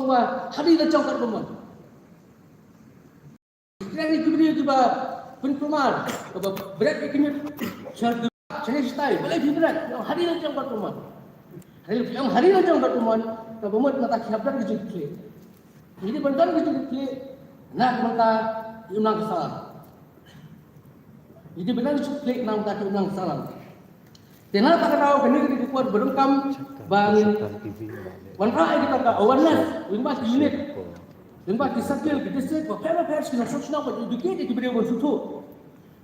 ông mà hari là trong các pemain. Kira ni tiba-tiba penpemar, berat ikannya saya style, boleh berat. Hari lah trong các pemain. Hari lah trong các pemain, pemain mata khiapdan ke jikle. Jadi bantan ke jikle, nak mata unang salam. Jadi benar jikle nak mata unang salam. Tenang tak tahu kena kita kuat berengkam bangin. Wanrai kita ka awareness, limbat unit. Limbat disakil kita set ba pera pers kita sosna ba educate kita beri sutu.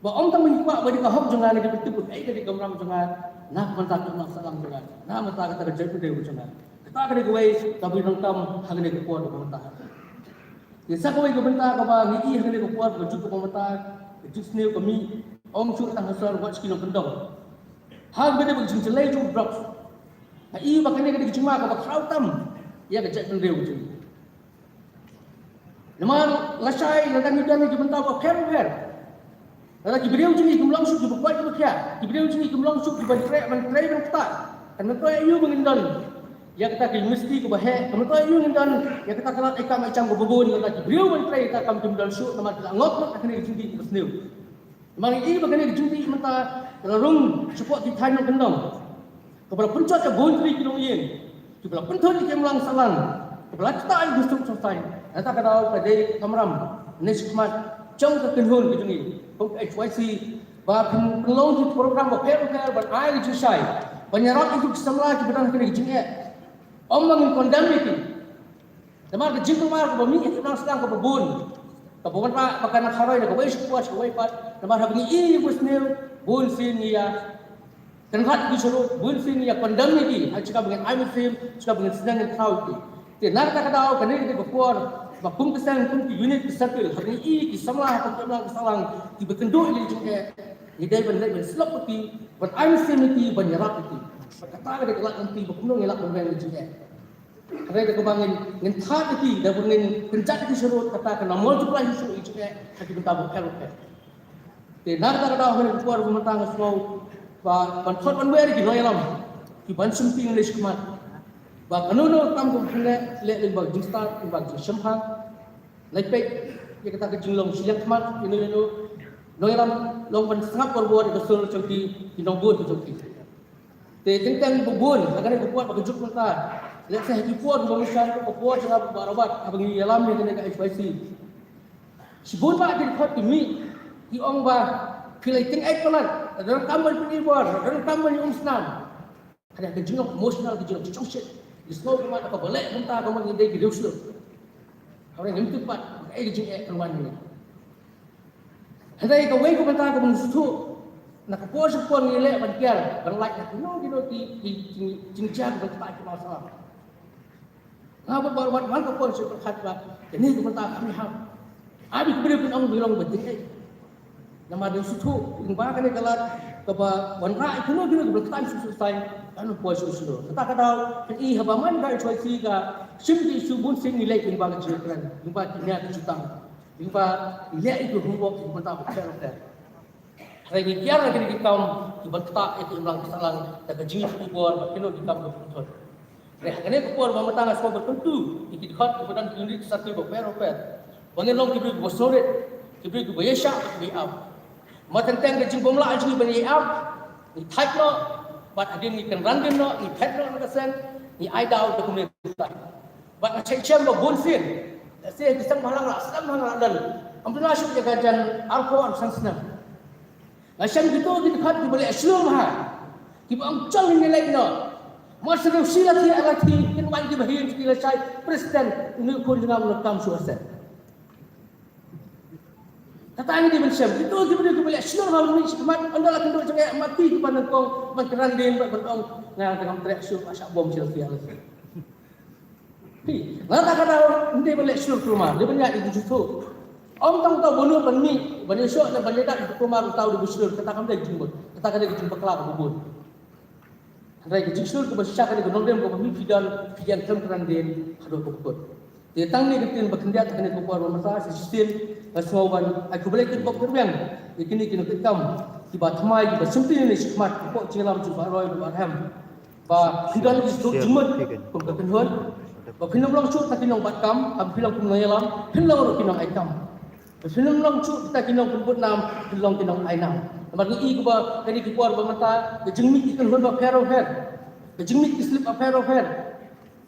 Ba om tang menyimak ba dika hok jangan kita betul ai ka dika ram jangan nak mata nak salam jangan. Nak mata kata kerja tu dia jangan. Kita kena kuai tapi rengkam hang ni kuat ba mata. Desa kuai ka benta ka ba ngi hang ni kuat ba juk ba mata. Juk sneu kami om chu tang hasar watch kino kendong. Hal benda begini jelai tu drop. Ia bahkan dia kena cuma kalau kau tam, ia kejap benda begini. Namun lasai datang hujan ni sebentar kau fer. Lagi beliau begini kumlang suk dibuat tu kia. Beliau begini kumlang suk dibantai ketat. Karena tu ia mengindan. Ia kata ke mesti ke bahaya. Karena tu ia mengindan. Ia kata kalau ikan macam berbun lagi beliau bantai kita akan jumlah suk nama kita ngok akan dijumpi bersniu. Namun ia bahkan dia dijumpi sebentar. Kalau rung support di thai nak kendong. Kepada pencot ke boundary kilo yen. Kepada penthon di kemlang salang. Kepada kita ai gustuk selesai. Nanti kada pada kamram nesmat jong ke kenhun ke jungi. Pok HYC ba penlong di program ba per ban ai di jusai. Banyarat itu semula di bedang kena jungi. Omang condemn itu. Namar ke jingko mar ke bami itu nang sedang ke bebun. Kebukan pak makan nak harai ke wei sekuat ke wei pat. Namar habni i busneu bun sin ya. Kenhat disuruh bun sin ya condemn ini. Cakap dengan I Muslim, cakap dengan sedang dengan kau itu. Nak tak tahu kena kita berkuar. Bapung kesan pun unit kesakil. Hari ini semua apa yang kesalang tiba kenduk di juga. Hidai bandai berselap peti, ban I Muslim itu banyarak itu. Kata kita kelak nanti berkunung elak berbang juga. Kerana kita bangin dengan thad itu dan dengan kencak itu suruh kata kena multiply suruh itu juga. Kita bentar berkeruk. Nak tak tahu kena berkuar pementang semua. Ban thot ban wer ki royalam ki ban sumping le shkmat ba kanono tam ko khne le bag jingstar bag shamhang le pe ye kata ke jinglong silang khmat ino royalam long ban sangap korbo de sul chongki ki nongbon to chongki te tengtang bubun agane ko puat ba juk mata le sa ki puat ba mishan ko puat jang barabat abangi yalam ne ne ka HYC sibun ba ki khot ki mi ki ong ba pilih tingkat pelan. Dalam kamar penibur, dalam kamar yang umsnan. Ada kejunuk emosional, kejunuk congset. Di semua rumah apa boleh muntah kamar yang dia hidup sudah. Orang yang tempat, kejunuk keluar ini. Ada yang kau wei kau muntah kau mensusu. Nak kau sepon nilai bantiar, berlai nak kino di cincang bertempat masalah. Apa baru mana kau pun seperti apa? Ini kau muntah kami ham. Abi kau beri pun orang bilang betul. Nama dia susu, ingba kene kalat kaba wanra ikuno gino berketan selesai anu puas susu. Kata i habaman ga HYC ga simpi subun sing nilai ingba ke children. Ingba kinya ke jutang. Ingba nilai itu humbok ingba tak berkata. Hari ni kiara kene kaum ibanta itu ulang kesalang tak jingi kubur kino di kaum betul. Kene kubur mamatang asma bertentu ikit khat kemudian unit satu beper. Bangelong kibri bosore kibri bayesha biam. Matentang ke jingkom la ajni bani ab ni type no but adin ni kan random no ni pet no kasan ni I daw to kumne but na chechem ba bonsin se kisang malang la sam hang dan amduna shuk jaga jan arko ar sansna na sham gitu di khat di bale aslum ha ki bang chal ni like no masru silati alati kin wan di bahir ki la chai president ni ko jina mo kam su hasan kata ini di Malaysia, itu kita boleh seluruh hal ini sekemat anda lah kenduk jangan mati kepada kau mengkeran dia berkong ngang dengan teriak syur asak bom selfie alas. Nggak kata nanti boleh seluruh rumah dia banyak di situ. Om tahu bonus bani bani syok dan bani tak rumah tahu di seluruh katakan dia jemput katakan dia jemput kelak bubun. Hari ke seluruh ke besar ke gunung dia ke bumi fidan fidan keran dia hadur bubun. Dia tang ni kita berkendiat kena kuat masalah sistem semua aku boleh kita berbiang ini kita kam tiba thamai tiba sumpi ni smart pok cilam cuba roy barham ba fidan itu jumat pembentukan Film long shoot tak kinong batkam, ab film kumnayalam, film ro kinong aikam. Film long shoot tak kinong putnam, film kinong ainam. Namar ni ko ba kani ki por ba mata, ke jingmi ki kan ba phero pher. Ke jingmi ki slip a phero pher.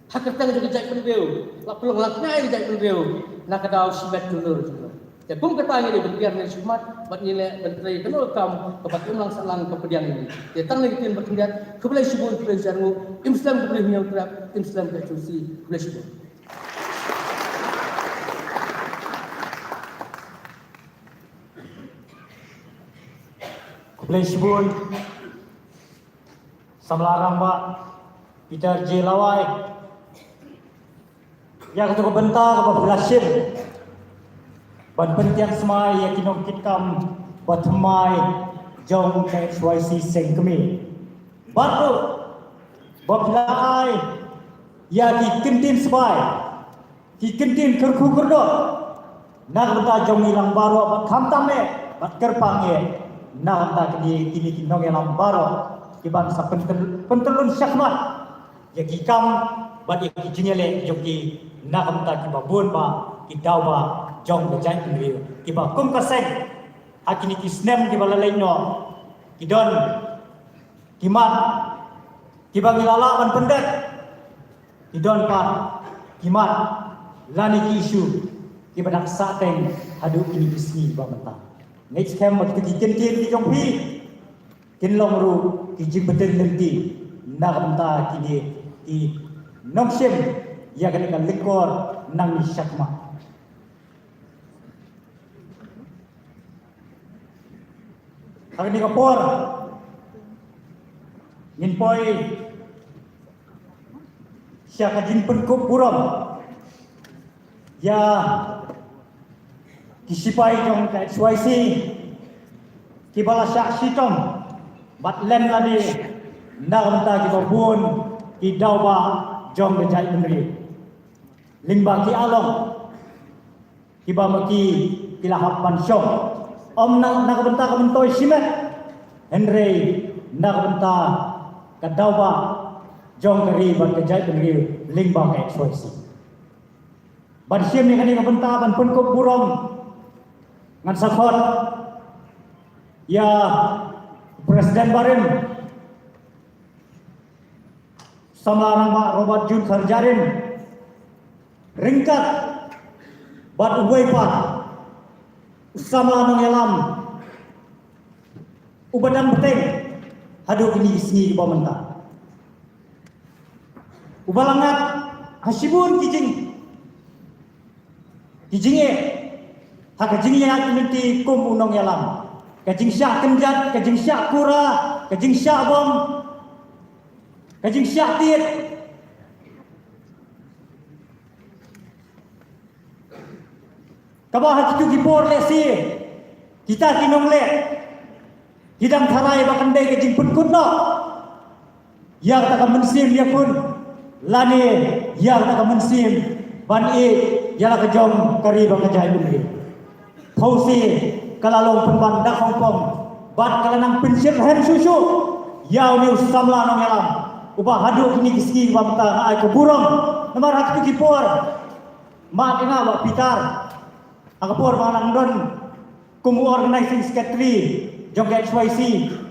Hakar tang jo jai pun reu. La pelong lak nai jai pun reu. Nak daw sibat tulur juga. Ya pun kata ni berbiar ni sumat, bat ni le bentrai kenal kam kebat ulang salang kepedian ini. Ya tang ni tin berkendat, kebelai subun kebelai jarmu, Islam kebelai miau terap, Islam kebelai cuci, kebelai subun. Kebelai subun, samlarang ba, Peter J. Lawai, yang tu kebentar kepada Belasim, ban pentian semai yang kinong kitkam batamai jong KXYC sengkemi. Batu bapilai ya ki kentin semai ki kentin kerku kerdo nak benda jong ilang baro bat khamtam ne bat kerpang ye nak benda kini kinong ilang baro ki ban sa pentelun syakmat ya ki kam bat ki jingele joki nak benda ki babun ba ki daw ba jong bejai pendiri kiba kum kaseng akini kisnem kiba lalaino kidon kimat kiba ngilala ban pendet kidon pa kimat lani ki isu kiba dak sateng hadu kini bisni ba mata next kem mak ki kentin ki jong pi kin long ru ki jing beten lenti nak menta kini ki nomsem ya kan likor nang ni syakma. Hari ni kapor, min poi siapa jin pun kupuram, ya kisipai jong KXYC, kibala syak sitom, bat len ladi, nak menta kibabun, kidauba jong bejai meneri, lingba ki along, kibamaki kilahapan syok. Om nak benta ka mentoy simet Henry nak benta ka dawba jong kari ban ka jai benri lingba ka XYC ban sim ni kani ka benta ban pun ko burom ngan sakot ya presiden barin sama Pak Robert Jun Sarjarin ringkat bat uway pa sama mengelam ubadan beteng hadu ini isni pamenta ubalangat hasibun kijinge hakajingnya nanti kum unong yalam kajing syak kenjat kajing syak kura kajing syak bom kajing syak tiet kabah itu gipor lesi kita kinong le hidang tharai bakandai ke jimpun kunno yang tak mensim ya pun lani yang tak mensim ban e yala ka jom kari bang jai bumi phausi kalalong penban dak hongkong bat kalanang pensier hen susu yau ni samla nang yalam ubah hadu kini kiski bamta ai ke burong nomor hak tu gipor ma ina ba pitar agapor manang don kumu organizing secretary jong KXYC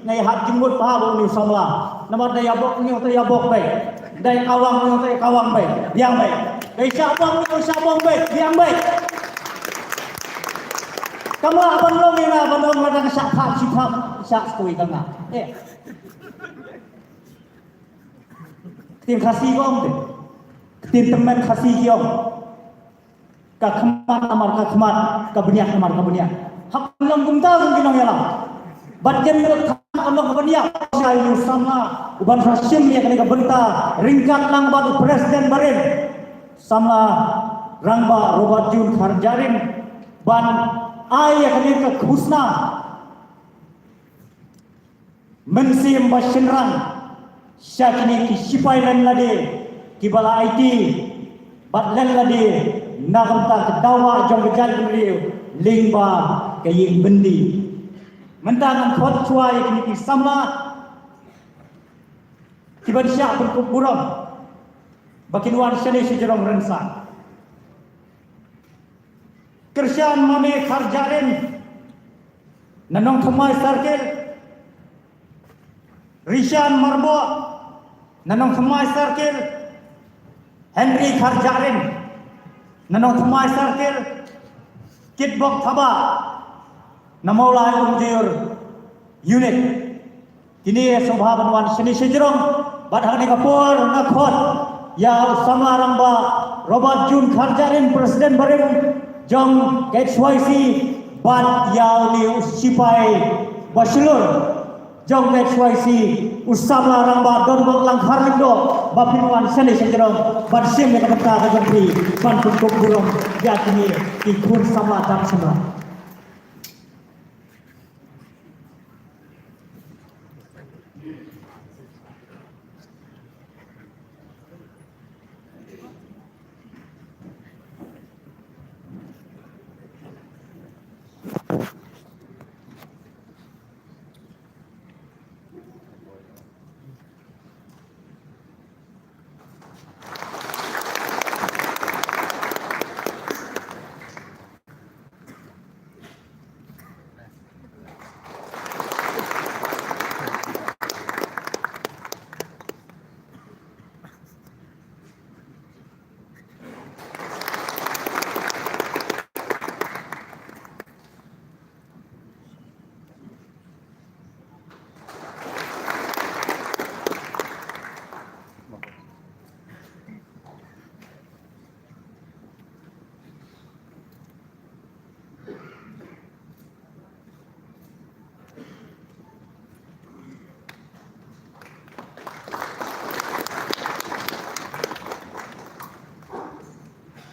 ngai hat jemut pa ni samla nomor daya bok ni otai bok bai dai kawang ni otai kawang bai diang bai dai sabang ni sabang bai diang bai kamu abang lo ni na abang madang sak phak sak skui tanga tim khasi gom tim teman khasi giom kakmat amar kakmat kabeniak amar kabeniak hak lang gumta ng ginong yalam batyan ngot amar kabeniak say sama uban rasim ya kani kabenta ringkat lang batu presiden barin sama rangba Robert Jun Sarjarin ban ay kani ka khusna mensim basenran syakini kisipai lan lade kibala IT bat lan lade nagamta dawa jong gejal beliau lingba kaying bendi mentangan khot chuai kini ki samla tiba syak berkuburam Bakinuan Shani Sijirong Rensan. Kersian Mame Karjarin Nanong Thumai Sarkir Rishan Marbo Nanong Thumai Sarkir Henry Karjarin Nanong Thumai Sarkir Kitbok Thaba Namolai Umjur Unit Kini Sobha Banuan Shani Sijirong Badhani Kapur Nakhot Ya Sama Ramba Robert Jun Karjarin Presiden Barim Jong XYZ Bat Yao Liu Sipai Basilur Jong XYZ Usama Ramba Don Bok Langkar Lindo Bapinuan Shani Sijirong Ban Sim Yang Kata Kajampi Ban Pungkuk Burung Yakini Ikun Sama Dan Sama.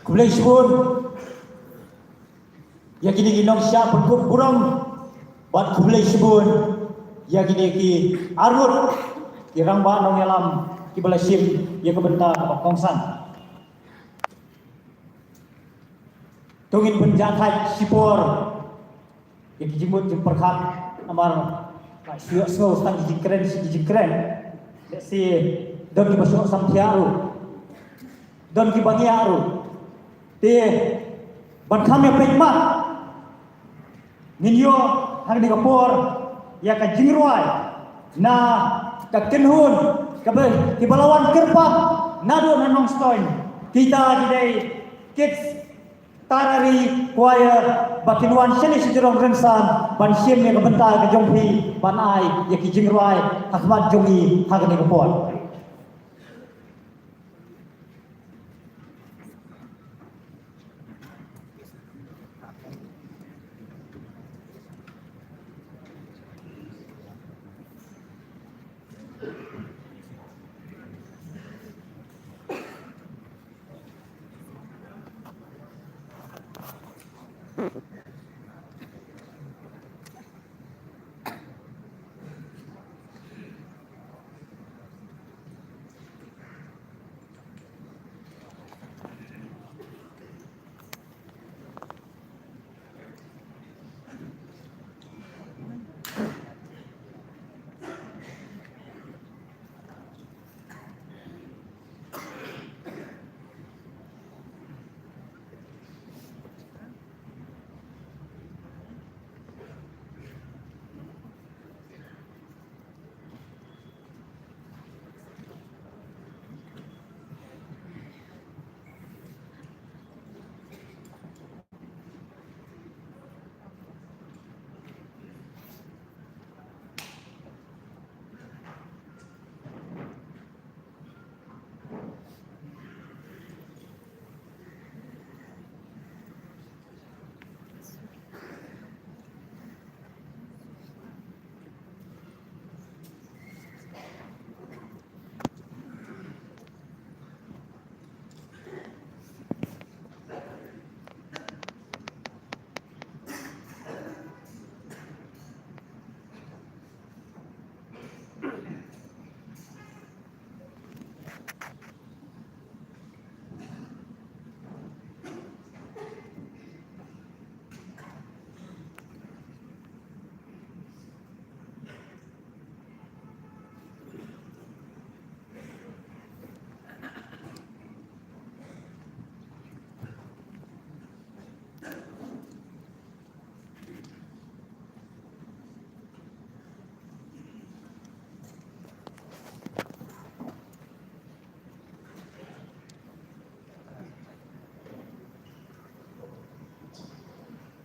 Kulai Shibun Ya kini ginong siya Pungkuk Burung Bat Kulai Shibun Ya kini ki Arut Kirang ba nong yalam Ki Balasim Ya kebenta Kongsan Tungin penjahat Sipur Ya kijimut Jemperkat Amar Syuk Snow Stang Jikren Jikren Let's see Don ki Basuk Sampiaru Don ki Bangiaru Ti ban kami pekma ninyo hang di kapor ya ka jingruai na ka kenhun ka balawan kerpa nado nanong stoin kita didai kids tarari choir bakinuan Shani Sijirong Rensan ban sim ya kabenta ka jongpi ban ai ya ki jingruai hakmat jongi hang di kapor.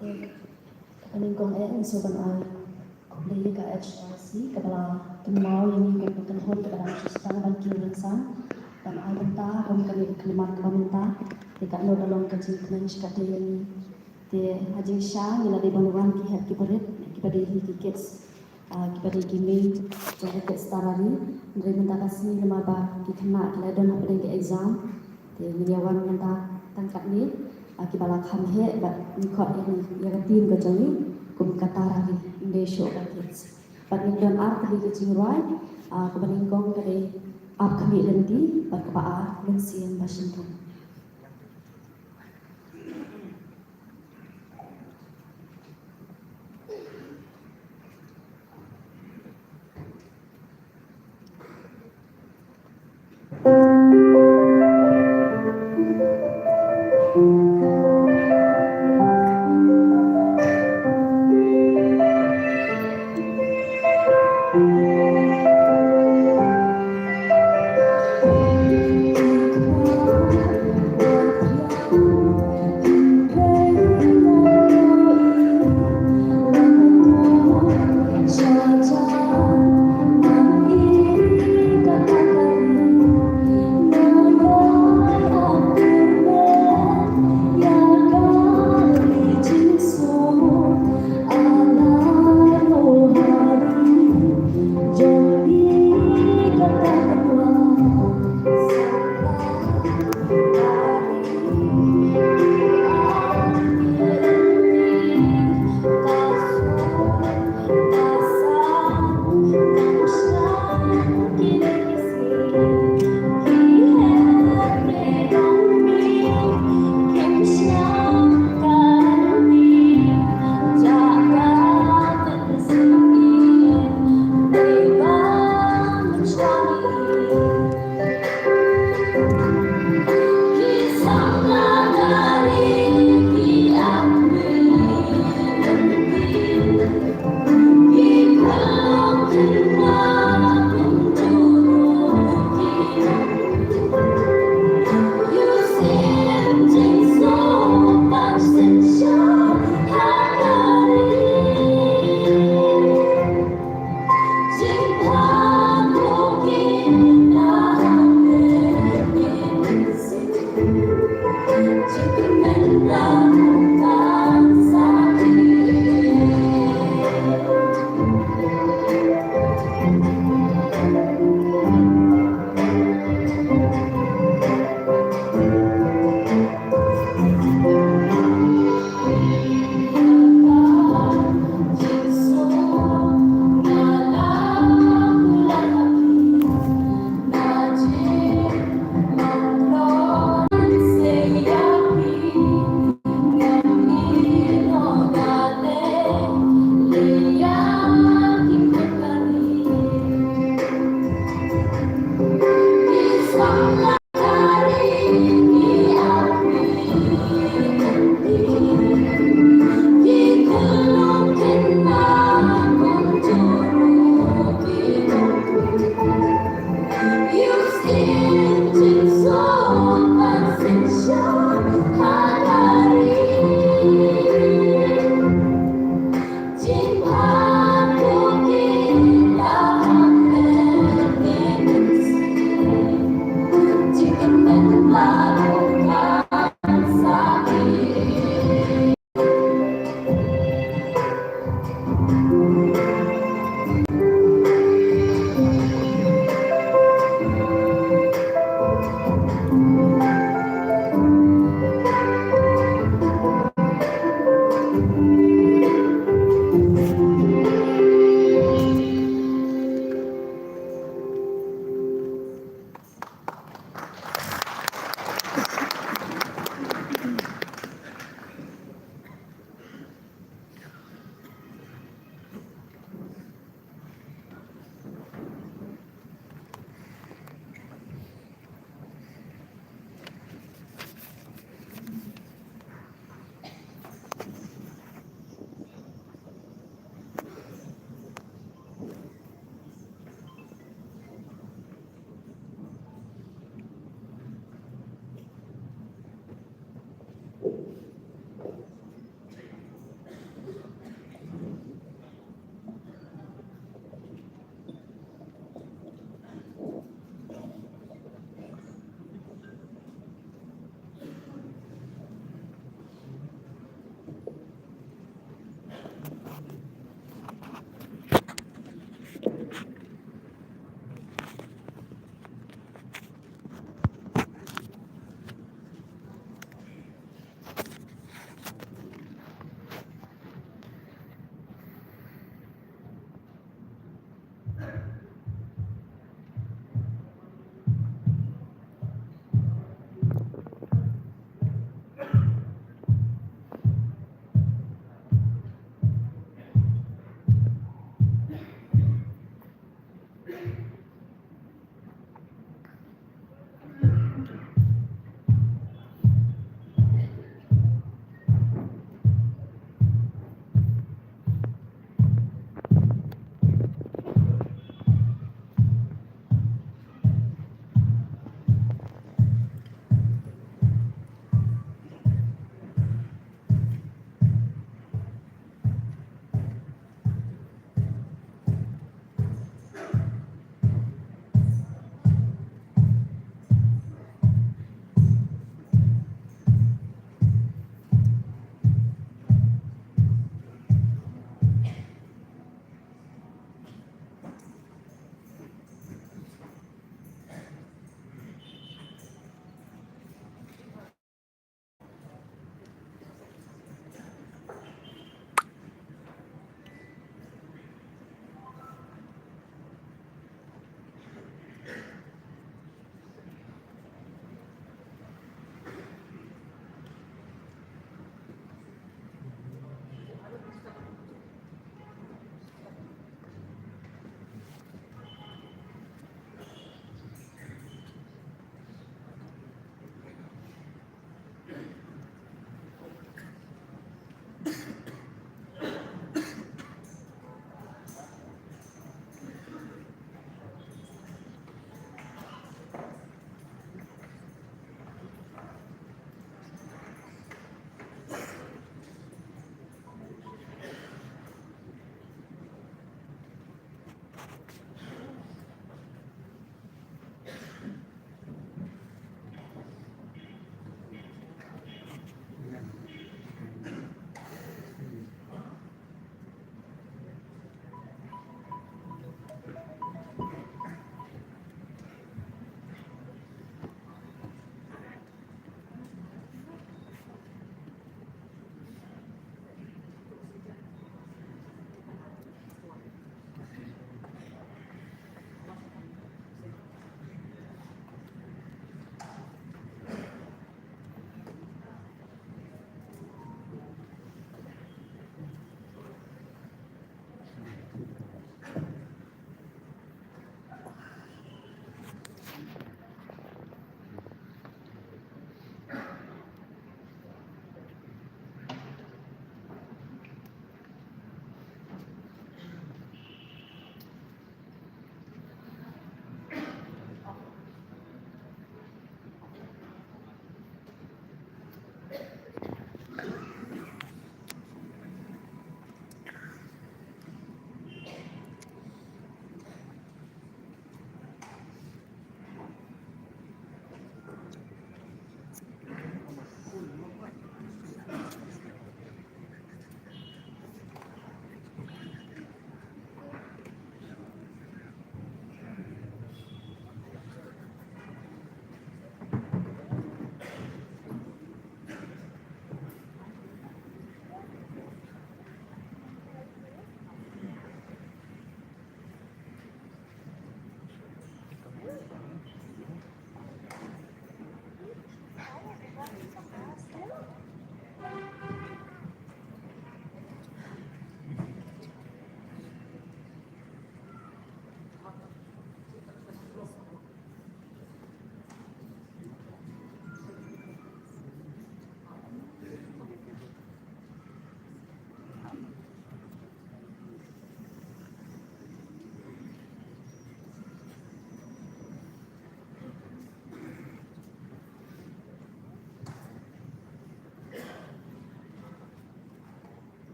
Kaningkong soban ay kumplehi ka HRC kabala kenal ini bukan hon kabala sistang ban kilinsan dan ay banta hon kami kalimat kaminta tidak no dalong kajing kenen shikate yani te hajing sha nila de banuan ki het ki parit ki padi ki kids ki padi ki me jadi ke starari dari menta kasih lama ba ki kena kala don apa ke exam te miliawan menta tangkat ni ki bala khan he ba ni khot ini ya tim ka jangi kum katarari inde show ka kids but ni don art ki kajing right ko baningkong kare ap kami lenti ba ka ba lensian Washington.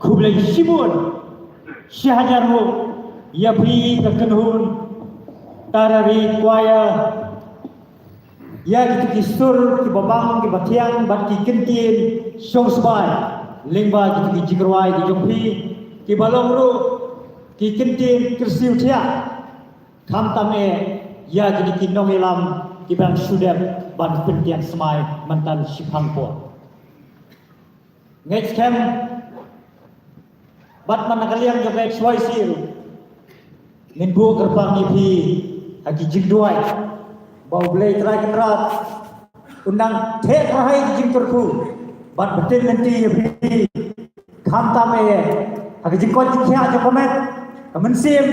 Kublai Shibun Syahajarmu Yapri Kekenhun Tarari Kuaya Ya gitu kisur ki babang ki batiang bat ki kentin syong sebai lengba gitu ki jikrwai ki jongpi ki balong ru ki kentin kersiu tia kam tame ya gitu ki nongelam ki bang sudem ban pentian semai mantan sipangpo Next camp bat manakaliang jog XYZ Ninbu gerbang ipi haki jingduai bau belai terai kerat undang tek rahai jingturku bat betin nanti ipi kam tame haki jingkot jikya jokomet kemensim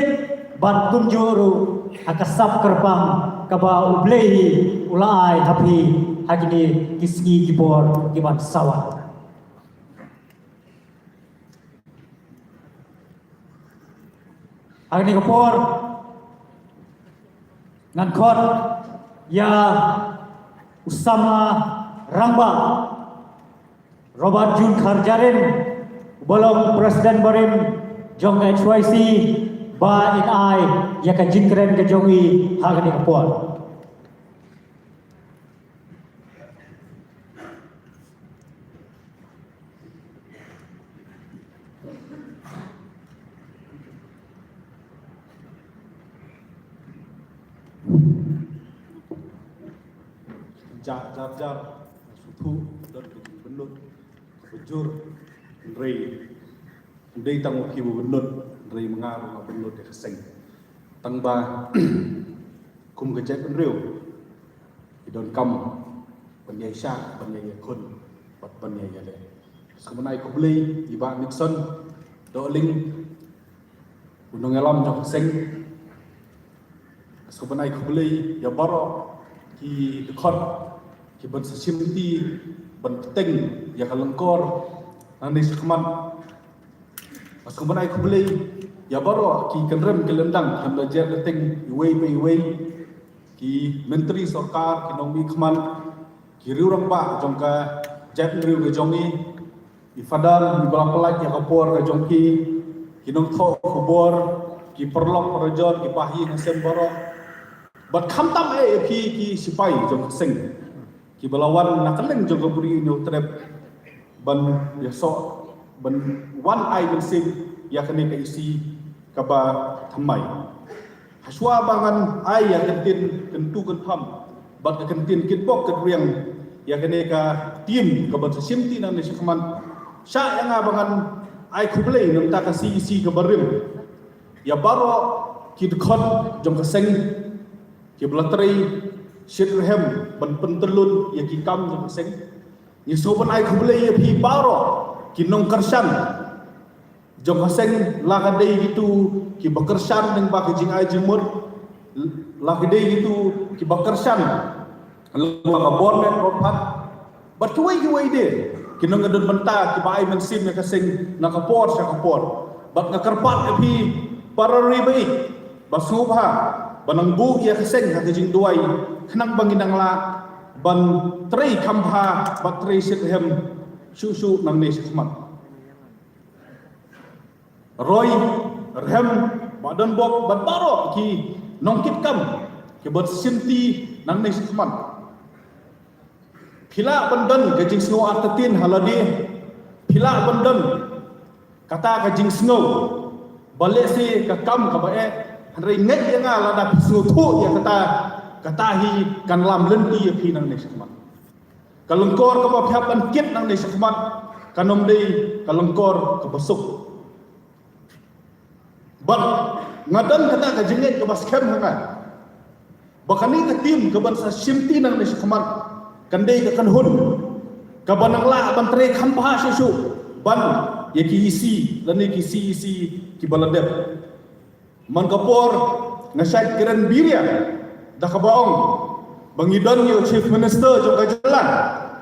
bat tunjuru akasap gerbang kaba ublei ulai hapi haki ni kisgi gibor giban sawat Agni kapor ngan khot ya Usama Rangba Robert Jun Kharjarin bolong Presiden Barim Jong HYC ba in ai ya ka jingkren ke jongi agni kapor jar sutu dan benut bejur rei dei tang ki benut rei mengaru benut de seng tang ba kum ke cek riu idon kam penyai sya penyai kun pat penyai ya le semenai ko beli iba Nixon do ling undang elam jok seng semenai ko beli ya baro ki dekot ki ban simti ban teng ya kalengkor nang sekman pas kemenai ku beli ya baro ki kenrem kelendang han belajar teng iwei ki menteri sarkar ki nong mi khman ki riurang ba jongka jet riu ke jongi i fadar di balang pelak ya kapor ke jongki ki nong tho kubor ki perlok perjon ki pahi ngasem baro bat kham tam ki sipai jong seng ki balawan nakaleng jong buri no trap ban ya so ban one eye ban sim ya kene ka isi kaba thamai haswa bangan ai ya kentin kentu kentham bat ka kentin kitbok ke riang ya kene ka tim ka ban simti nan ni sakman sya yang abangan ai kublei nam ta ka isi ka barim ya baro ki dekhon jong ka seng ki blatrai Shirhem ban pentelun ya ki kam jong seng ni sopan ai khule ya phi baro ki nong kersan jong seng la ka dei gitu ki bakersan deng ba ki jing ai jemut la ka dei gitu ki bakersan la ka bornet ropat bat ki wei de ki nong gadon benta ki ba ai men sim ya ka seng na ka por sa ka por bat na karpat ya phi para ribai basubha banang bu ya ka seng ha ki jing duai khnang banginang la ban trei khampa bat trei sithem su nang ne sikmat roy rem badan bok bat baro ki nongkit kam ki bat simti nang ne sikmat phila bandan ka jing snow artatin halade phila bandan kata ka jing snow bale se ka kam ka bae rei net ya nga la da snow thu ya katahi kan lam lenti ya phi nang ne sakmat kalengkor ka ba phyapan kit nang ne sakmat kanom dei kalengkor ka basuk bat ngadan kata ka jenget ka baskem hanga bakani ka tim ka ban sa simti nang ne sakmat kan dei ka kan hun ka banang la ban tre khampa su ban ya ki isi lan ki isi ki baladep man kapor ngasai keren biria dah kabaong bangidon yo chief minister jong kajalan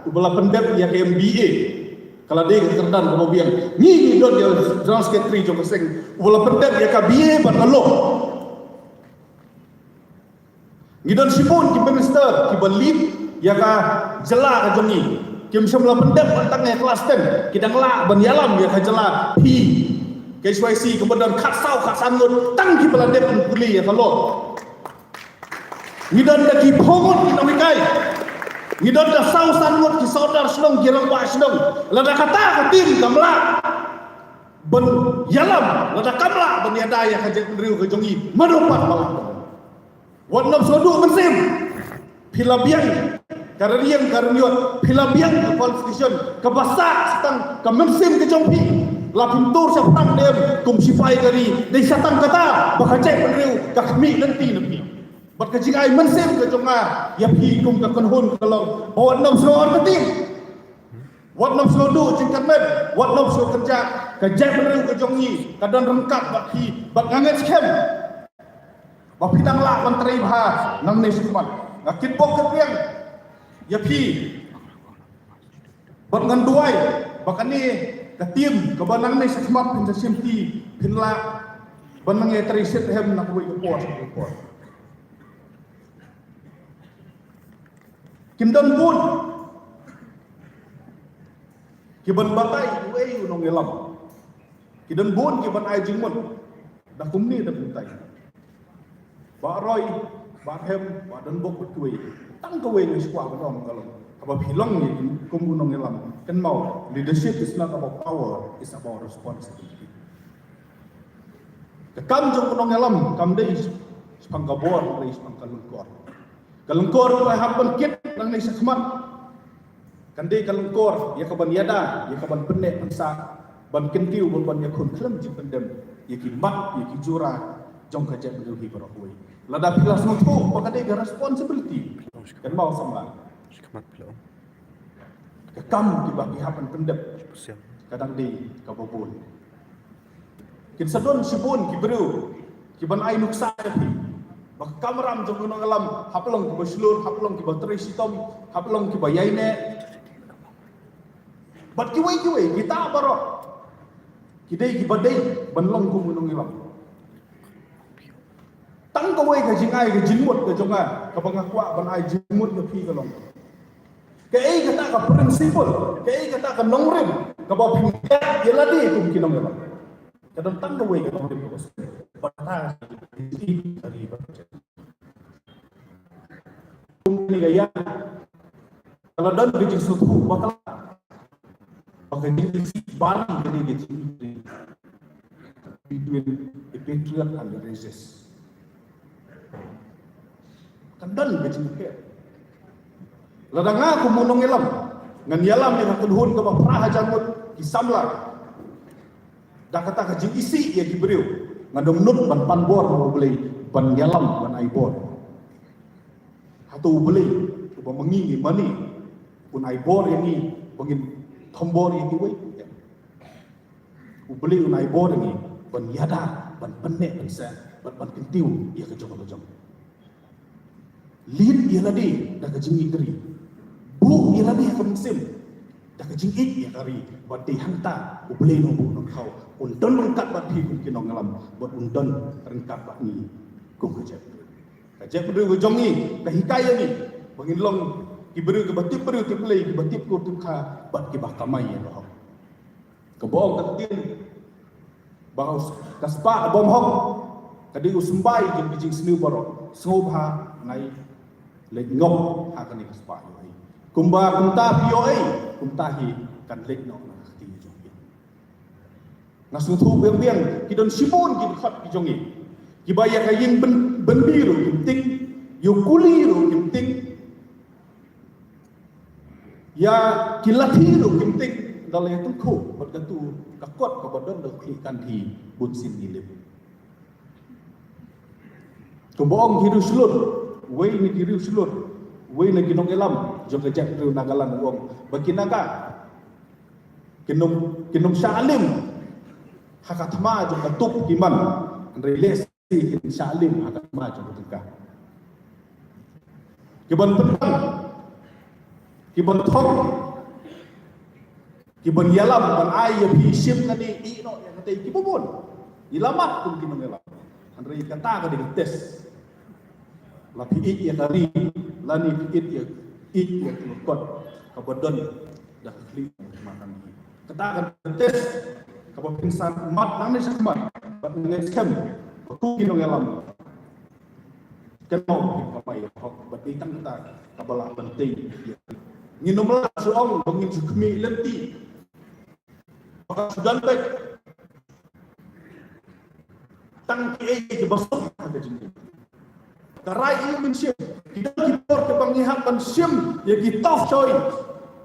ubala pendep ya ke MBA Kalau dia kerdan kalau biang ni don dia John Secretary jom sing wala pendek ya ka biye ban alo ni don sipun ki minister ki balid ya ka jela ka jongi kim semla pendek tang ya kelas 10 kidang la ban yalam ya ka jela pi KSYC kemudian kat sau kat sangut tang ki belandep puli ya kalau ni don da ki phomot ki nomikai ni don da sau sangut ki saudar sedang girang wa sedang lada kata ka tim kamla ben yalam lada kamla ben yada ya ka riu ka jongi madopat malam wan nam sodu mensim pilabiang karariang karniot pilabiang qualification ke basa setang ke mensim ke jongpi la pintur sa pang dem kum sifai dari dei satang kata bakacai penriu ka kami nanti nanti bat ka jingai mensim ke jonga ya pi kum ka konhun kalau wan nam soor ketim wat nam sodu jingkat med wat nam so kerja ka jai penriu ke jongi kadan rengkat bat pi bat nganget skem ba pidang la ban trai bha nang ne suman ngakit bok ke piang ya pi bat ngan duai bakani ka tim ka banang ne sesmat pin simti pin la banang ye triset hem nak wei ko ko kim don bun ki ban batai wei unong elam ki don bun ki ban ai jingmon da kumni da buntai ba roi ba hem ba don bok betui tang ka wei ni skwa ba dom kalau apa hilong ni kum unong elam kan mau leadership is not about power, it's about responsibility. Kam jong unong elam kam dei pangkabor dei pangkalungkor kalungkor ko happen kit nang ni sakmat kan dei kalungkor ya kaban yada ya kaban penne angsa ban kentiu ban ya khun khlem jip pendem ya ki mat ya ki jura jong ka jet hi baro hui lada pilas no thu pa dei responsibility kan mau sama Shikamat pula. Kam di bagi hapan pendep kadang di kabobon kin sadon sibun ki beru ki ban ai nuksa ti bak kamram jong unong alam haplong ki baslur haplong ki batri sitom haplong ki bayaine bat ki wei kita baro ki dei ki badai banlong ku unong alam tang ka wei ka jingai ka jinmut ka jonga ka bangakwa ban ai jinmut ka pi ka long kaya kata ka prinsipal, kaya kata ka nongrim, ka ba pingat yeladi kum kinong yela. Kadang tang gawe ka nongrim ka bos. Bata di dari baca. Kum ni gaya. Kalau dan bijing sutu bakal pakai ni si ban jadi gitu. Between the patriot and the racist. Kadang bijing ke ladang aku munong elam ngan yalam yang kedhun ka praha jamut kisamla da kata ka jing isi ya gibriu ngadom nut ban panbor mo beli ban yalam ban aibor hatu beli ba mengingi mani pun aibor yang ni bangin thombor yang ni wei ubeli un aibor ni ban yada ban penne ban sa ban kentiu ya ka jong lid ya ladi da ka jing igri bu ira dia kemsim dak jing ik ya kari bati hanta ubele no bu nong kau undon rengkat bati ku kinong ngalam buat undon rengkat bat ni ku kejep beru ke jongi ka hikaya ni bangin long ki beru ke bati beru ti play ki bati ku tu kha bat ki bahkamai ya bah ke bong ka tin baus kaspa bom hok kadi usumbai jing bijing snu baro sobha nai le ngok ha kan ni kaspa kumba kumta pioi kumta hi kan lek no na ti jongi ngasu thu biang ki don sibun ki khat ki jongi ki baya ka yin ben biru ki ting yu kuli ru ki ting ya ki lathi ru ki ting dale tu khu bat ka tu ka kot ka bodon do ki kan thi bun sin ni lep kumbong hidu sulut wei ni hidu sulut wei na ginong elam jom kejap tu nagalan wong bagi naga kinum syalim hakatma jom katup kiman relasi kin syalim hakatma jom tengkah kiban pentang kiban thok Kiban yalam ban ai ya pi sim kani ino ya kate kibubun. Ilamat pun kinong yalam. Andrei kata ka di tes. La pi ya kari lani pi ya kulkot kabadon dah kli makan. Kata ka tes kabab insan umat nang sa umat. Bat ngeskam. Ku kinong yalam. Kenau papai hok bat itang kata kabala penting. Nginomlah soal bangin sukmi lenti. Maka sudah baik tang ke basok ada jinjing. Karai ini mensiam kita kipor ke bangihat dan siam ya kita coy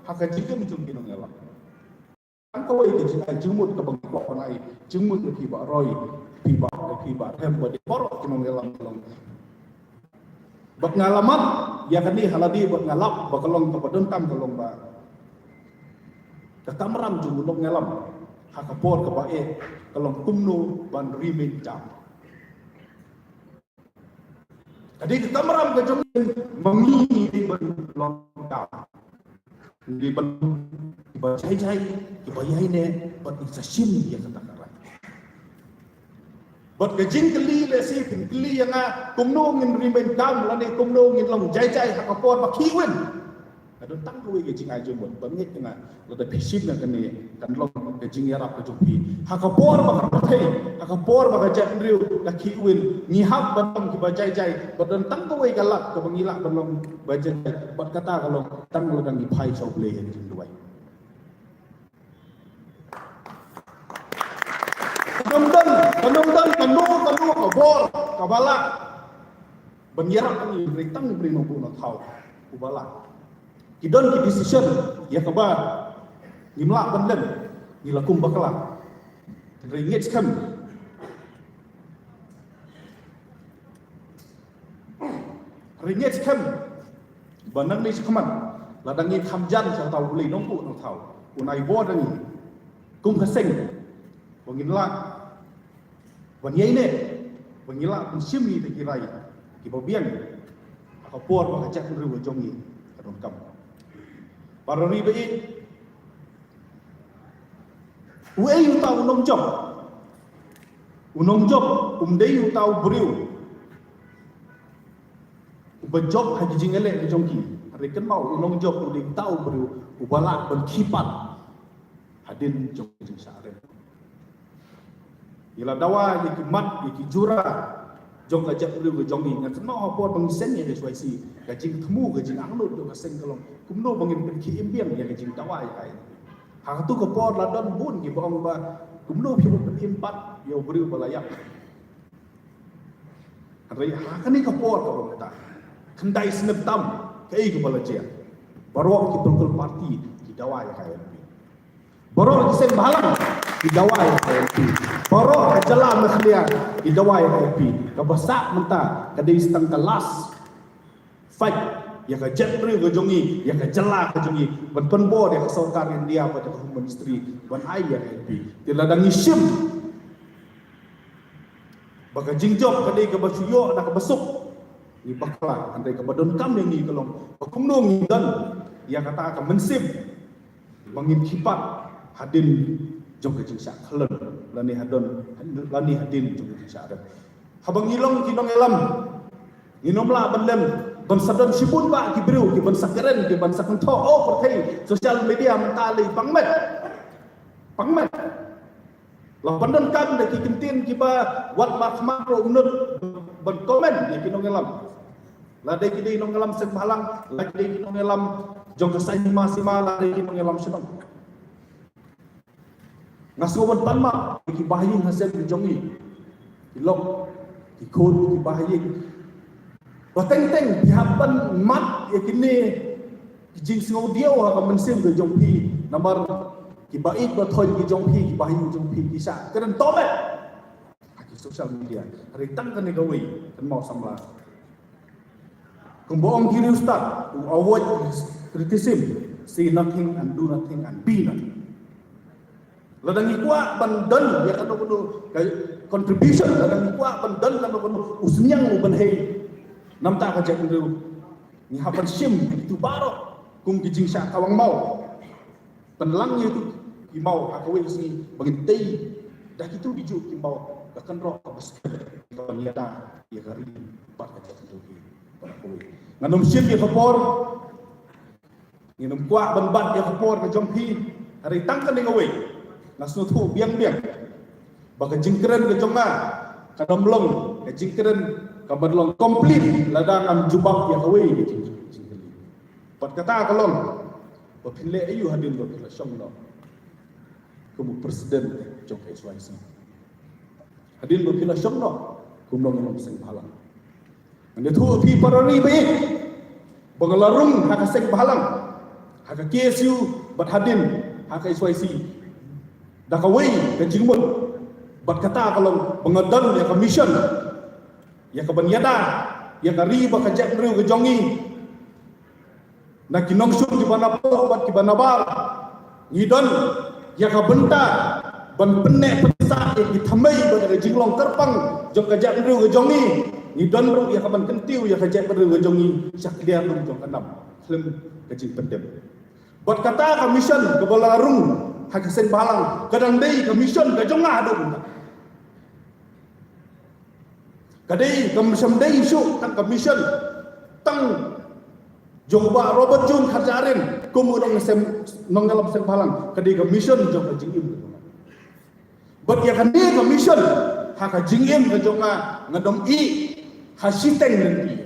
haka jinjing jung kinong yalam. Ang kawai ke jinjing jumut ke bangkok panai jumut ke kiba roy kiba hem bade porok kinong yalam kalong. Bak ngalamat ya kani haladi bak ngalap bakalong kepadon tam kalong ba. Katamram jumulong ngalam hakapor ke bae kalong kumno ban rimin jam. Jadi katamram ke jom mengi di ban longkap. Di ban jai dibayai ne ban sasim ya kata-kata. Bot gajing keli le si keli yang kumno ngin rimin jam lane kumno ngin long jai hakapor ba kiwen. Ada tang kowe gajing aja buat bangit dengan lada pisip na kani kan long gajing yarap ke jumpi hakapor bakar pakai hakapor bakar jandriu laki win ngihap batang ki bajai badan tang kowe galak ke bangilak balong bajai bat kata kalau tang ladang di pai sau play yang jing duai kanong kabor kabala bangirap ni ritang beri no pun tahu kubala Kidon ki decision ya kaba nimla bandem nilakum bakala ringit kam banang ni sekaman ladangi kamjan sa tahu beli nompu no tahu unai bodan ni kum kaseng banginla banyai ne bangila pensiami tekirai ki babian akapor bakajak riwa jongi kadon kam para ribai uai utau unong job umdei utau beriu ubajok haji jingele di jongki reken mau unong job uding tau beriu ubalak ban kipat hadin jong sare ila dawa yaki mat yaki jura jong kajak beriu ke jongi ngat mau apa pengisen ya SYC gajing temu gajing anglut do kaseng kalong kumno bangin perki imbiang ya gajing dawa ya kai hang tu ke por ladon bun ki bong ba kumno phi perki empat ya beriu balayak hari hakani ke por ka bong ta kendai senep tam kai ke balajia barok ki tungkul parti ki dawa ya kai barok ki sen bahalang ki dawa ya kai barok ajala meslia ki dawa ya kai ka basak menta kadai setang kelas fight ya ka jetri ke jongi ya ka jela ke jongi ban penbo dia ka saukar India pada ke ministry ban ai ya kai ti ladang isim baka jingjok kadai ka basuyo nak ka besuk ni bakla andai ka badon kam ni kalong kumno ngidan ya kata ka mensib bangin kipat hadin jong ke jingsa khalen lani hadin jong ke jingsa ada habang ilong kinong elam inomla bandem ban sadon sibun ba ki beriu ki ban sakeren ki ban sakento oh perthai sosial media mentali pangmet la pandon kam de ki kintin ki ba wat mahmah ro unut ban komen ya kinong elam la de ki de kinong elam sek malang la de kinong elam jong kesai masima la de kinong elam senong ngasuban panma ki bahayin hasil ki jongi ilok ki khod ki bahayin wa teng dihapan mat ya kini jing singo dia wa ka mensim ke jongpi nambar ki baik ba thoi ki jongpi ki bahayin jongpi ki sa kan tomet ki social media hari tang kan ni gawi kan mau samla kumboong kiri ustad avoid criticism say nothing and do nothing and be nothing ladang ikwa bandan ya kan kuno contribution ladang ikwa bandan kan kuno usnyang ban hei namta ka jak ndu ni hapan sim itu baro kum kijing sya kawang mau penlang itu kimau akawi sini bagi tei dah itu biju kimau akan roh habis kalau niata ya kari pak aja tu pada akawi nganum sip ya kapor nganum kuah ban ya kapor ke jompi hari tangkan dengan akawi nasu tu biang bagi jingkeren ke jonga kadam long ke jingkeren kabar long komplit ladang am jubak ya akawi jingkeren pat kata kalon Bapile ayu hadir bapile syamno kumu presiden jong SYC hadir bapile syamno kumong nom sing balang ande thu pi parani baik bangalarung haka sing balang haka KSU bat hadin haka SYC dakawai ke jingmun bat kata kalau pengadan ya commission ya ke banyada ya ke riba ke jak riu ke jongi nak kinong syuk di mana pot di mana bar ngidon ya ka benta ban penek pesak ya dithamai ban jinglong terpang jong kajak riu ke jongi ngidon ru ya ka ban kentiu ya kajak riu ke jongi syak dia ru jong kanam film kecil pendem buat kata commission ke balarung hak sen balang kadang dei commission ke jong adu kadai commission dei syuk tang commission tang Jomba Robert Jun Khajarin kumurong sem nongalam sem balang kadi ka mission jong ka jingim bot ya kan ka mission ha ka jingim ka jonga ngadom i ha siteng nanti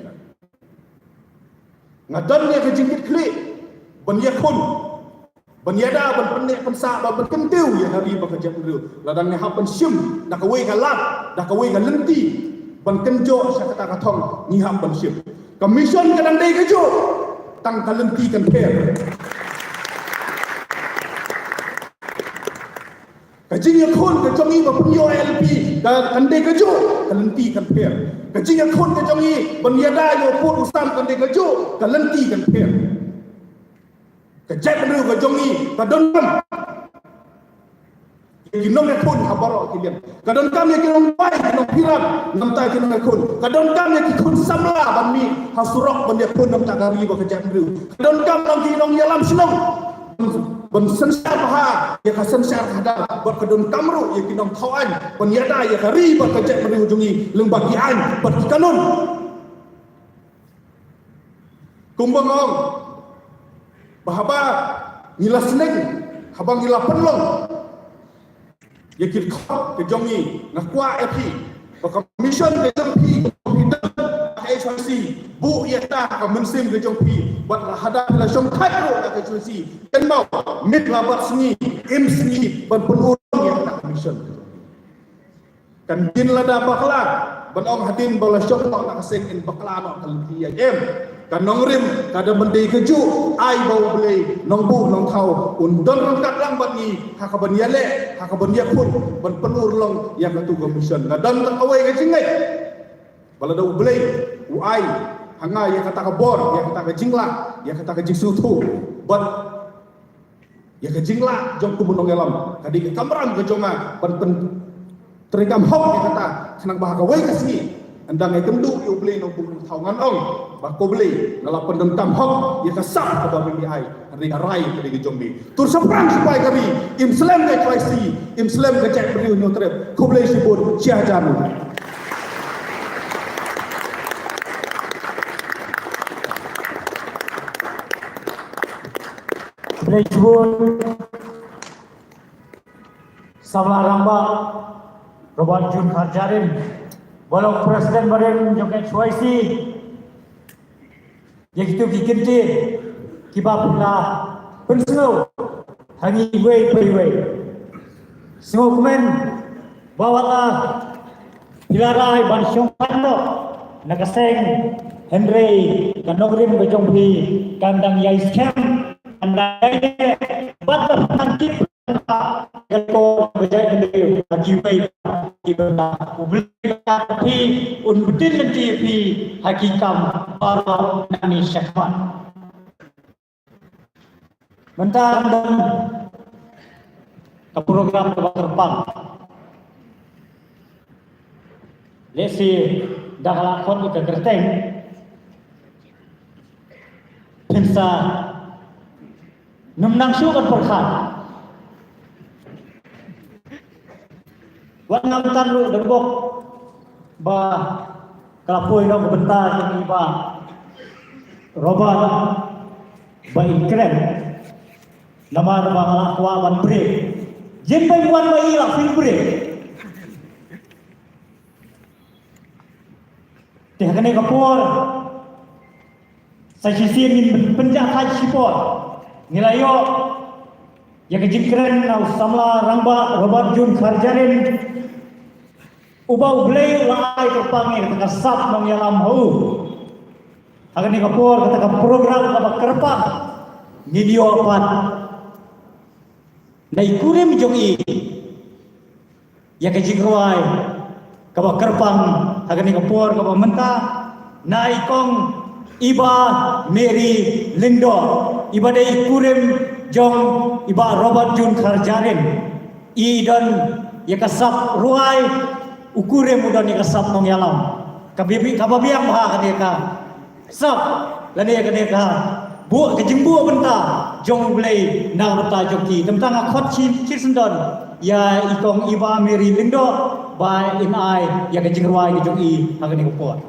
ngadon ya ka jingit kli ban ya kun ban ya da ban penek pensa ban kentiu ya hari ba ka jangru ladang ne ha ban sim dak ka we ka lat dak ka we ka lenti ban kenjo sa kata ka thong ni ha ban sim ka mission kadang dei ka jo tang kalentikan per kajing ya khon ka jongi ba punyo LP ka kande ka jo kalentikan per kajing ya khon ka jongi ban yada yo pur usam kande ka jo kalentikan per kajak ru ka jongi ka donam kinong ya khon habaro kilian kadon kam ya kinong bai kinong piram namta kinong ya khon kadon kam ya kinong samla bami hasurok ban ya khon namta gari ba kajak ru kadon kam lang kinong yalam senong ban sensar baha ya ka sensar kada ba kadon kamru ya kinong thawan ban yada ya gari ba kajak ru jungi leng bagian ba kanon kumbang ong bahaba ngilas neng habang ngila penlong ya kit khop ke jongi na kwa epi ba commission ke jongpi SYC bu ya ta ka mensim ke jongpi bat la hada la jong khatro ke SYC ken mau mit la bat sni im sni ban penurung ya ta commission kan din la da bakla ban ong hadin bala syok na kasing in bakla no kalti ya em kan nong rim kada mendei keju ai bau belai nong bu nong thau undon rong kat lang bat ni ha ka ban yale ha ka ban ya pun ban penur long ya ka tu commission ngadan tak awai ke jingai bala dau belai u ai hanga ya kata ka bor ya kata ka jingla ya kata ka jingsu tu ban ya ka jingla jong ku nong elam kadi ka kamram ke jonga ban pen terikam hok ya kata senang bahaka wai kasih andang ai kendu yu beli no bung thau ngan ong ba ko beli nala pendem tam hok ya kasap ka ba mi ai ri rai ke di jombi tur seprang supaya kami Islam ke traisi Islam ke cek beri no trep ko beli sibur cia jamu beli sibur samla ramba Robert Jun Khajarin walau presiden badan joget SYC yang itu bikin dia kibab pula pensel hangi wei semua komen bawalah pilarai ban syong pando nagaseng Henry kanogrim bejongpi kandang yai scam andai batal tangkip kalau berjaya beliau hakibai kibana ubli unbudin TV hakikam para nani syakman mentang dan ke program terbang lesi dah lakon ke gerteng pensa numnang syukur perkhan pengamatan lu debok ba kalapoi no bentar yang iba roban ba ikren nama ba akwa wan bre jen ba wan ba ila fil bre teh kene kapor sa sisi min penjak haji sipor nilayo ya kejikren na samla rangba robat jun kharjarin ubau blay lai terpangir tengah sap nang yalam hau akan ni kapor kata program kata kerpang video pan nai kurim jongi ya kejikruai kaba kerpang akan ni kapor kaba menta nai kong iba Mary Lindo iba dai kurim jong iba Robert Jun Kharjarin i dan ya kasap ruai ukure mudan ya kasap nong yalam kabibi kababiang bah kadeka sap lani ya kadeka bu kejembu benta jong blay na benta joki tentang akot chisendon ya ikong iba Mary Lindo by in I ya kejeng ruai ke jong i hagani kupot.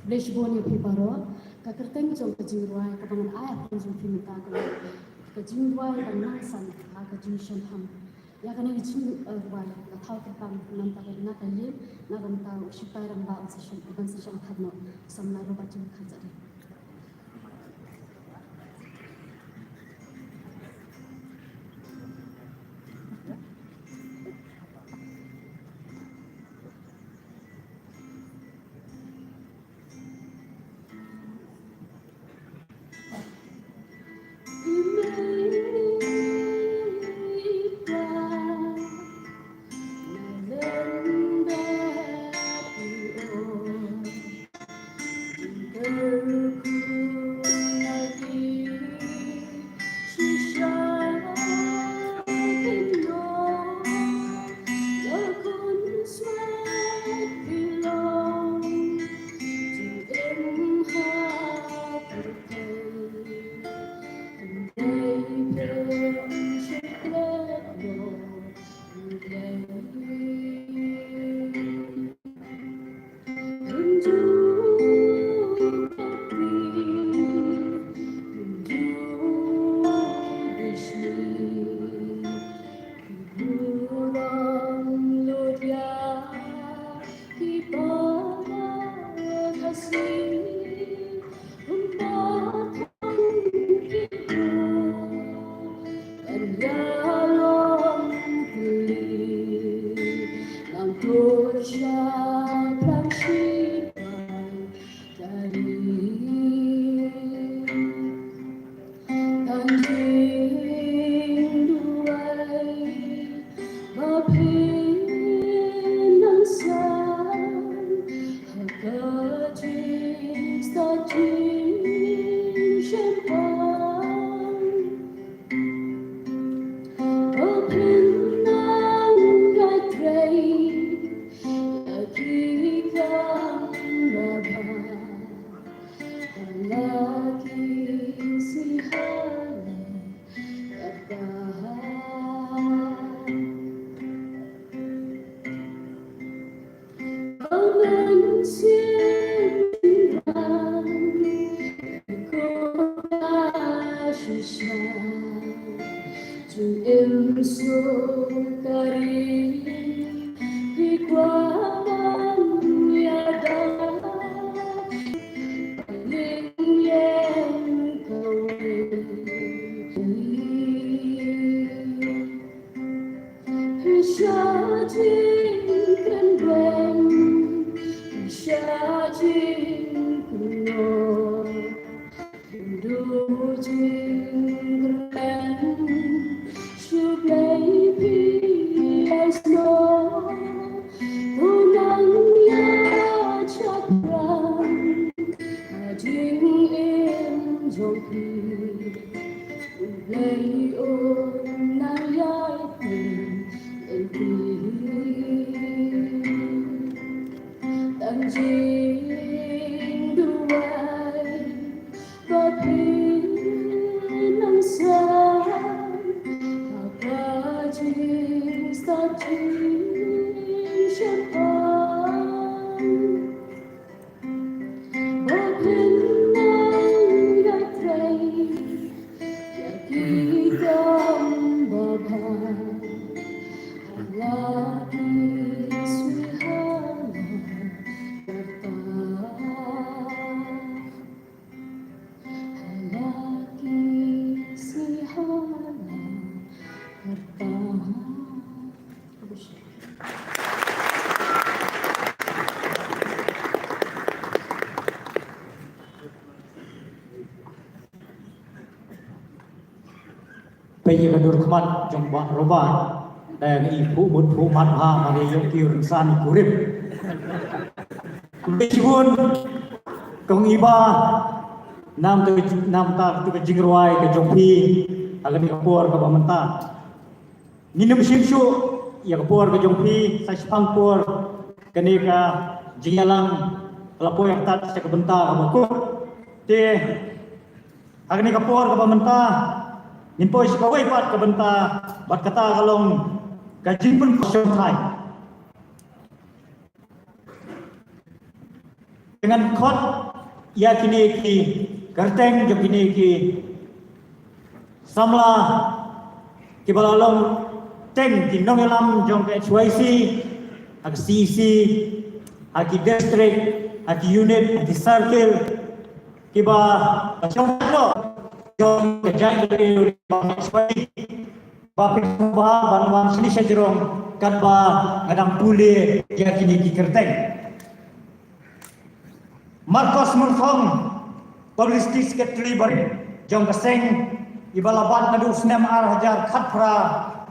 Reshbon yang pibaro, kakerteng jom kejingruai, kapangan ayat jom pimita kalau kejingruai dan nangsan, kejingsan ham. Ya kan ini jingruai, tahu tentang nanti nak kali, nak tahu supaya ramba unsur khadno, samna roba jom khajari. Chung em sukari Hikwaman yada Ling yen kawe Hisha jing kan ben Hisha jing kuno Du jing kan Should maybe I know Unang ya chakran Jing in jongki Lay on na yai Tang jing duai Papinang sa Apa jing sa jing siyapan Papinang gatray Yakitang babay Lagi swihana kata Lagi swihana kata Bây giờ được khmat trong bạn roban dan ibu mudhu madha mari yoki rinsan kurip kulichun kong iba nam ta tu jingruai ke jongpi agan kapur ka bamanta ninum simsu ya kapur ke jongpi sa spangpur kani ka jingalang lapo yang tat sa kabenta ka te agan kapur ka bamanta Nimpo sikawai pat kabenta bat kata kalong kajin pun kosong thai dengan khot ya kini ki garteng jo kini ki samla ki balalong teng ki nongelam jong ke HYC ak CC ak district ak unit ak circle ki ba chong lo jong kejang dari HYC Bapik Subah Banwan Sini Sejurong Kadba Ngadang Pule Yang kini Kikerteng Marcos Murthong Publicity Secretary Bari Jong Keseng Ibalabat Nadu Snem Arhajar Khatpra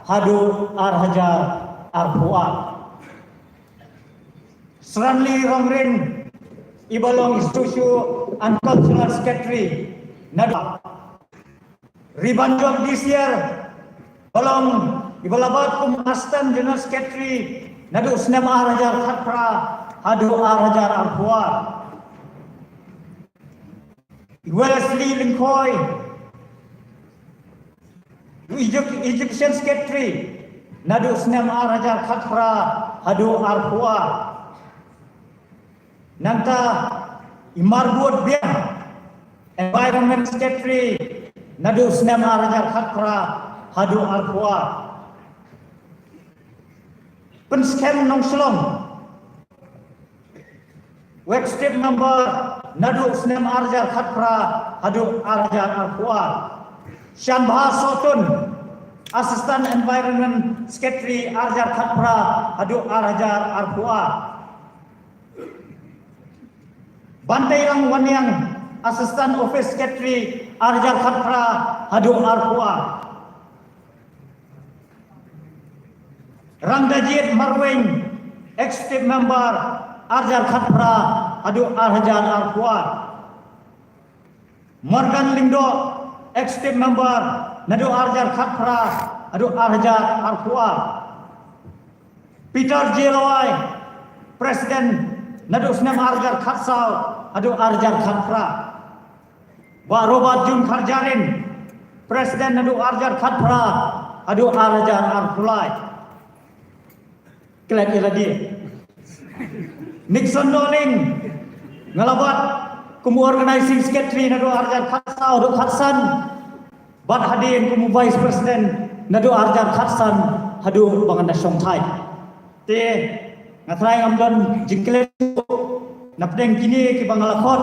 Hadu Arhajar Arpuat Seranli Rongrin Ibalong Institution and Cultural Secretary Nadu Ribanjong this year Tolong ibalabat Astan General Secretary Nadu Snem Arhajar Khatpra Hadu Arhajar Arpuat Wesley Linkoy Egyptian Secretary Nadu Snem Arhajar Khatpra Hadu Arpuat Nanta Imarbuat Bian Environment Secretary Nadu Snem Arhajar Khatpra Hadu Arpuat Penskem Nongslong Web Step Number Nadu Snem Arhajar Khatpra Hadu Arhajar Arpuat Syambha Sotun Assistant Environment Secretary Arhajar Khatpra Hadu Arhajar Arpuat Bantairang Wanyang Assistant Office Secretary Arhajar Khatpra Hadu Arpuat Rangdajit Marweng Executive Member Arhajar Khatpra Hadu Arhajar Arpuat Morgan Lindo Executive Member Nadu Arhajar Khatpra Hadu Arhajar Arpuat Peter J. Lawai Presiden Nadu Snem Arhajar Khatsal Hadu Arhajar Khatpra Wak Robert Jun Kharjarin Presiden Nadu Arhajar Khatpra Hadu Arhajar Arpulai Kelak lagi Nixon Doling ngalabat Kumu Organizing Secretary Nadu Arhajar Khatsal Hadu Khatsan Bat hadir kumu Vice President Nadu Arjan Khatsan hadu bangan nasyong Thai. Te ngatrai ngamdon jingkle napdeng kini ki bangalakot.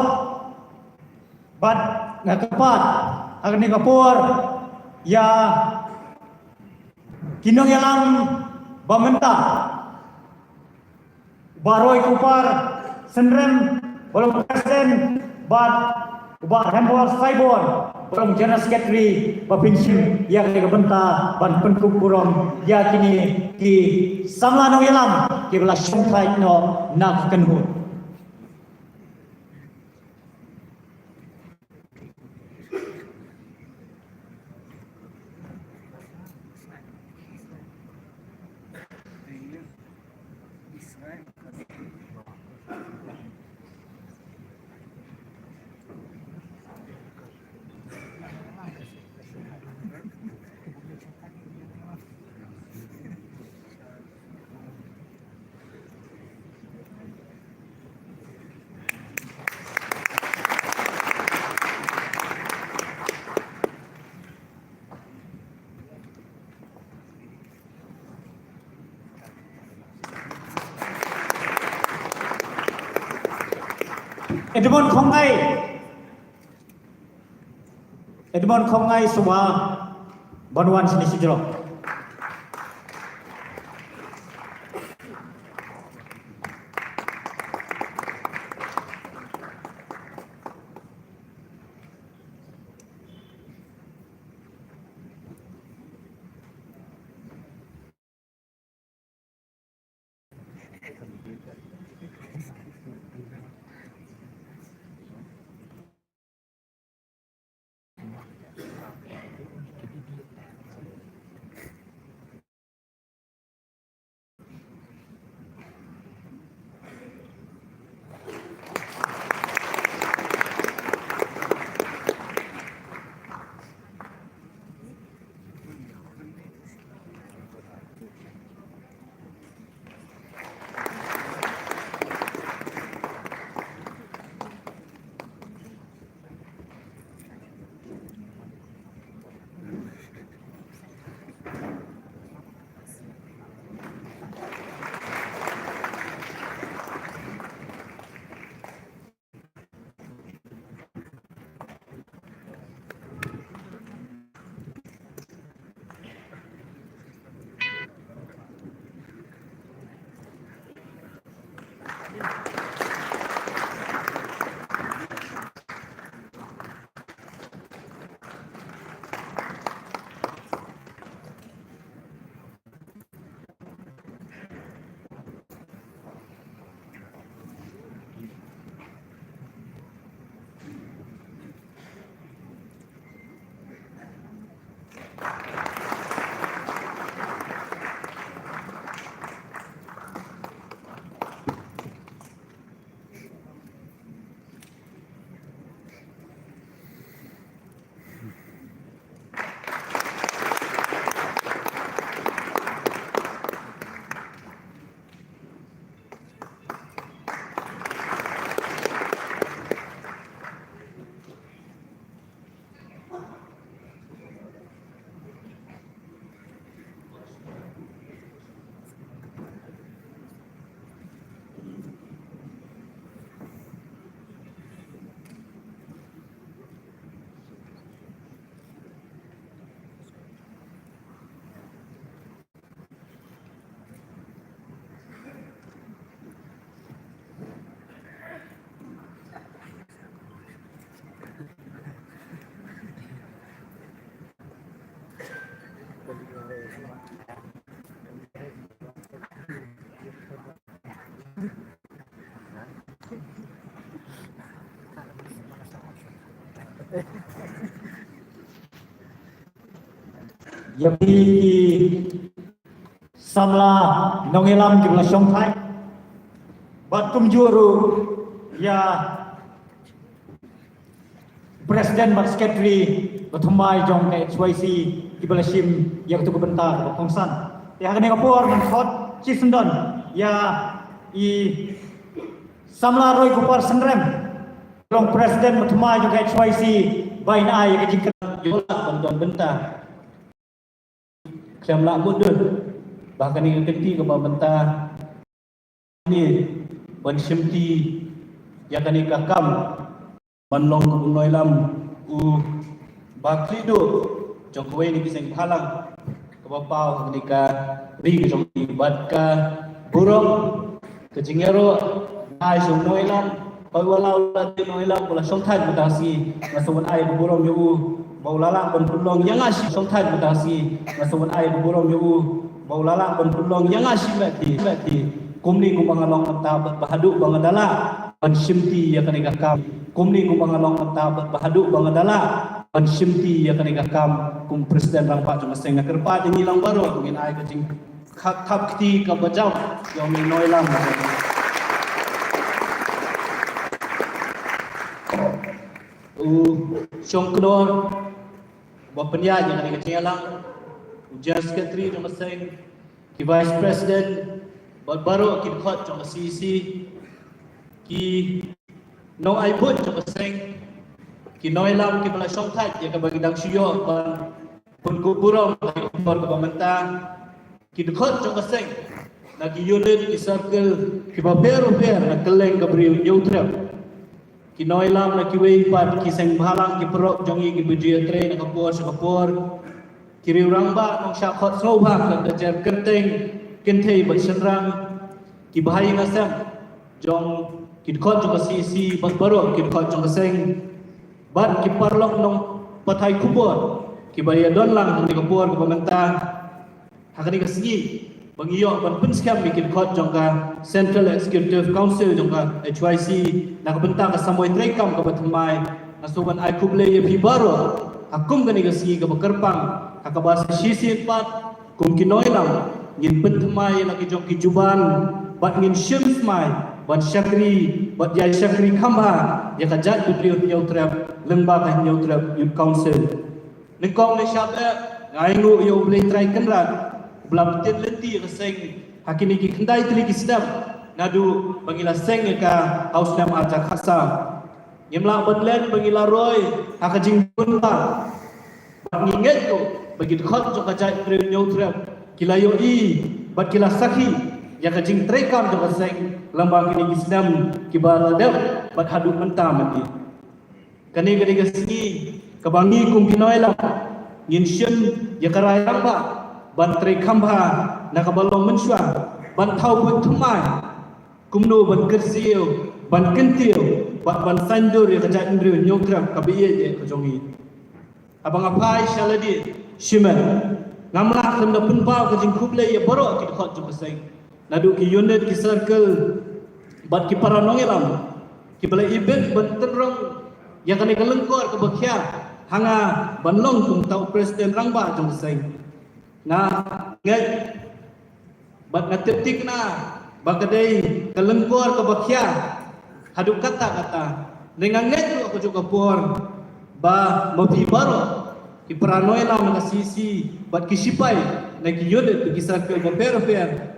Bat ngakapat agni kapur ya kinong yalang bamenta baroi kupar senrem bolong presiden bat ubah rembol saibon bolong general secretary bapinsim yang benta ban penkum burom ya kini ki samla no yalam ki bela syongkai no nak kenhu. Edmond Khongai Suwa Banwan sini sijro. Yapi samla nongelam ki bela syongkai batum juru ya Presiden Mat Secretary Batumai Jong ke HYC ki bela sim yang tu bentar kongsan ya kene kapur man khot Cisendon ya i samla roi kupar senrem Long Presiden Batumai Jong ke HYC bain ai ke jingkat yolak bantuan bentah Klem lak mudun bahkan ini kenti ke bentah ni ban syemti yang kani kakam banlong ke bunoi lam baklido jong kowe ni kiseng halang ke bapau ketika ri ke jong ibat ka burung ke jingero ai jong noi lam walau la noi lam pula song than mutasi masuk ai burung yo bau lalang ban pulong yang asyik song than mutasi masuk ai burung yo bau lalang ban pulong yang asyik lati kumni ku bangalong tabat bahaduk bangadala ban syimti ya kanika kam kumni ku bangalong tabat bahaduk bangadala ban syimti ya kanika kam kum presiden rampak cuma seng kerpa ini lang baru ngin ai kecing khap kti ka bajau yo mi noi lam syong kedor bapenya yang kanika celang Just Secretary cuma seng ki Vice President baru kita khot trong CC ki no ai put trong seng ki noi lam ki pala song thai ya ka bagi dang siyo ban pun ku burom por ka bamanta ki khot trong seng na ki unit ki circle ki ba pero na keleng ka bri youtra ki noi lam na ki wei pat ki seng bhalang ki pro jong yi ki bujia train ka por sa por ki riu ramba nong sha khot so ba ka jar kerteng ken thei ba sanrang ki bahai ngasam jong ki khot jong CC bas baro ki khot jong seng bat ki parlok nong pathai kubor ki baya don lang ni kapur ko pamenta hakani ka sigi bangiyo ban pun scam ki khot jong ka Central Executive Council jong ka HYC na ka benta ka samoy trekam ka batmai asuban ai kuble ye pi baro akum gani ka sigi ka bakarpang akabas sisi pat kum ki noilam ngin pentmai lagi jong ki juban bat ngin shims mai bat syakri bat yai syakri khamba ya ka jat bidriu nyau trap lemba ka nyau trap youth council ningkong le syabe ngaingu yo boleh try kenrat belam tin lenti ka seng hakini ki kendai tli ki sedam nadu bangila seng ka haus nam aja khasa nyemla batlen bangila roy hakajing bunba nginget ko bagi khot jo ka jat bidriu nyau trap kilayo i bat kila sakhi ya ka jing trekam jo seng lambang kini Islam kibara dep bat hadu menta mati kani gani gasni kabangi kum kinoila ngin shem ya karai ramba ban trekam ba na kabalong mensua ban thau but thumai kumno ban kersio ban kentio ban sandur ya ka jat indri nyokram kabiye je ka jongi abang apai shaladi shiman ngamla kena penpau ke jing kuble ya borok ki khot ju seng nadu ki unit ki circle bat ki paranongelam ki bala ibet ban terong yang kani kelengkor ke bakhya hanga banlong kum tau presiden rangba ju seng na ngai bat ngatik na bakadai kelengkor ke bakhya hadu kata dengan ngai tu aku juga por ba mabi baro ki paranoia na sisi bat ki sipai na ki yode ki circle ba pero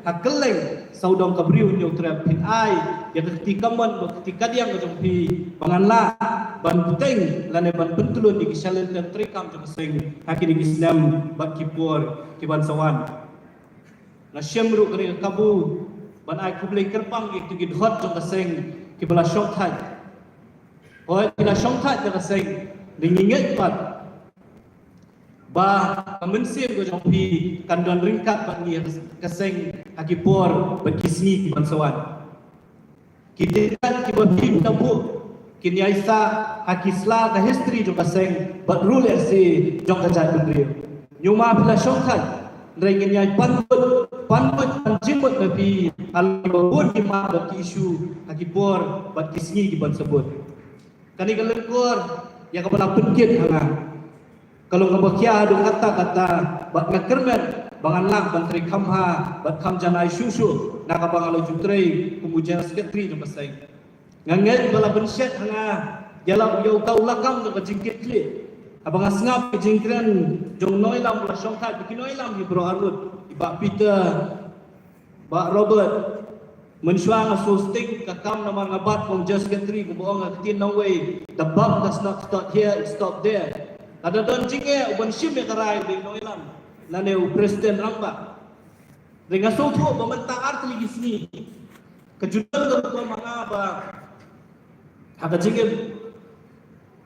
hakeleng saudong kabriu nyo trap pin ai ya ketika man ketika diang ko pi panganla ban puteng lane ban pentulun di kisalen dan trekam jo seng hakini Islam bat ki por ki ban sawan na syemru kene kabu ban ai kuble kerpang ki ki hot jo seng ki bala shok thai oi kila shok thai jo seng dinginget pat ba kamensim ko jong pi kandon ringkat bangi keseng akipor berkisni ki bansawan kidikan ki babi tabu kini aisa hakisla ka history jo kaseng bat rule si jong ka jat bendri nyuma pila shongkhat rengin nyai panbut panjimut nabi al babun ki ma bat isu akipor bat kisni ki bansabut kani kalengkor ya kapala penkit hanga kalau ngabakia adu kata bat ngakermet banganlak bantri kamha bat kam janai susu nak bangalo jutrei kemudian sekretari jom pasai nganget bala benset hanga jalan yo kau lakam to jingkit kli abang asngap jingkran jong noilam la shongkhat bikin noilam hi bro arut ba Peter ba Robert mensuang susting kakam nama ngabat kong just sekretari ko boong ngatin no way the bug does not stop here it stop there Ada don jinge uban shim ya karai di noilam. Nane u presiden ramba. Dengan soto pemerintah art lagi sini. Kejutan ke mga ba. Haka jinge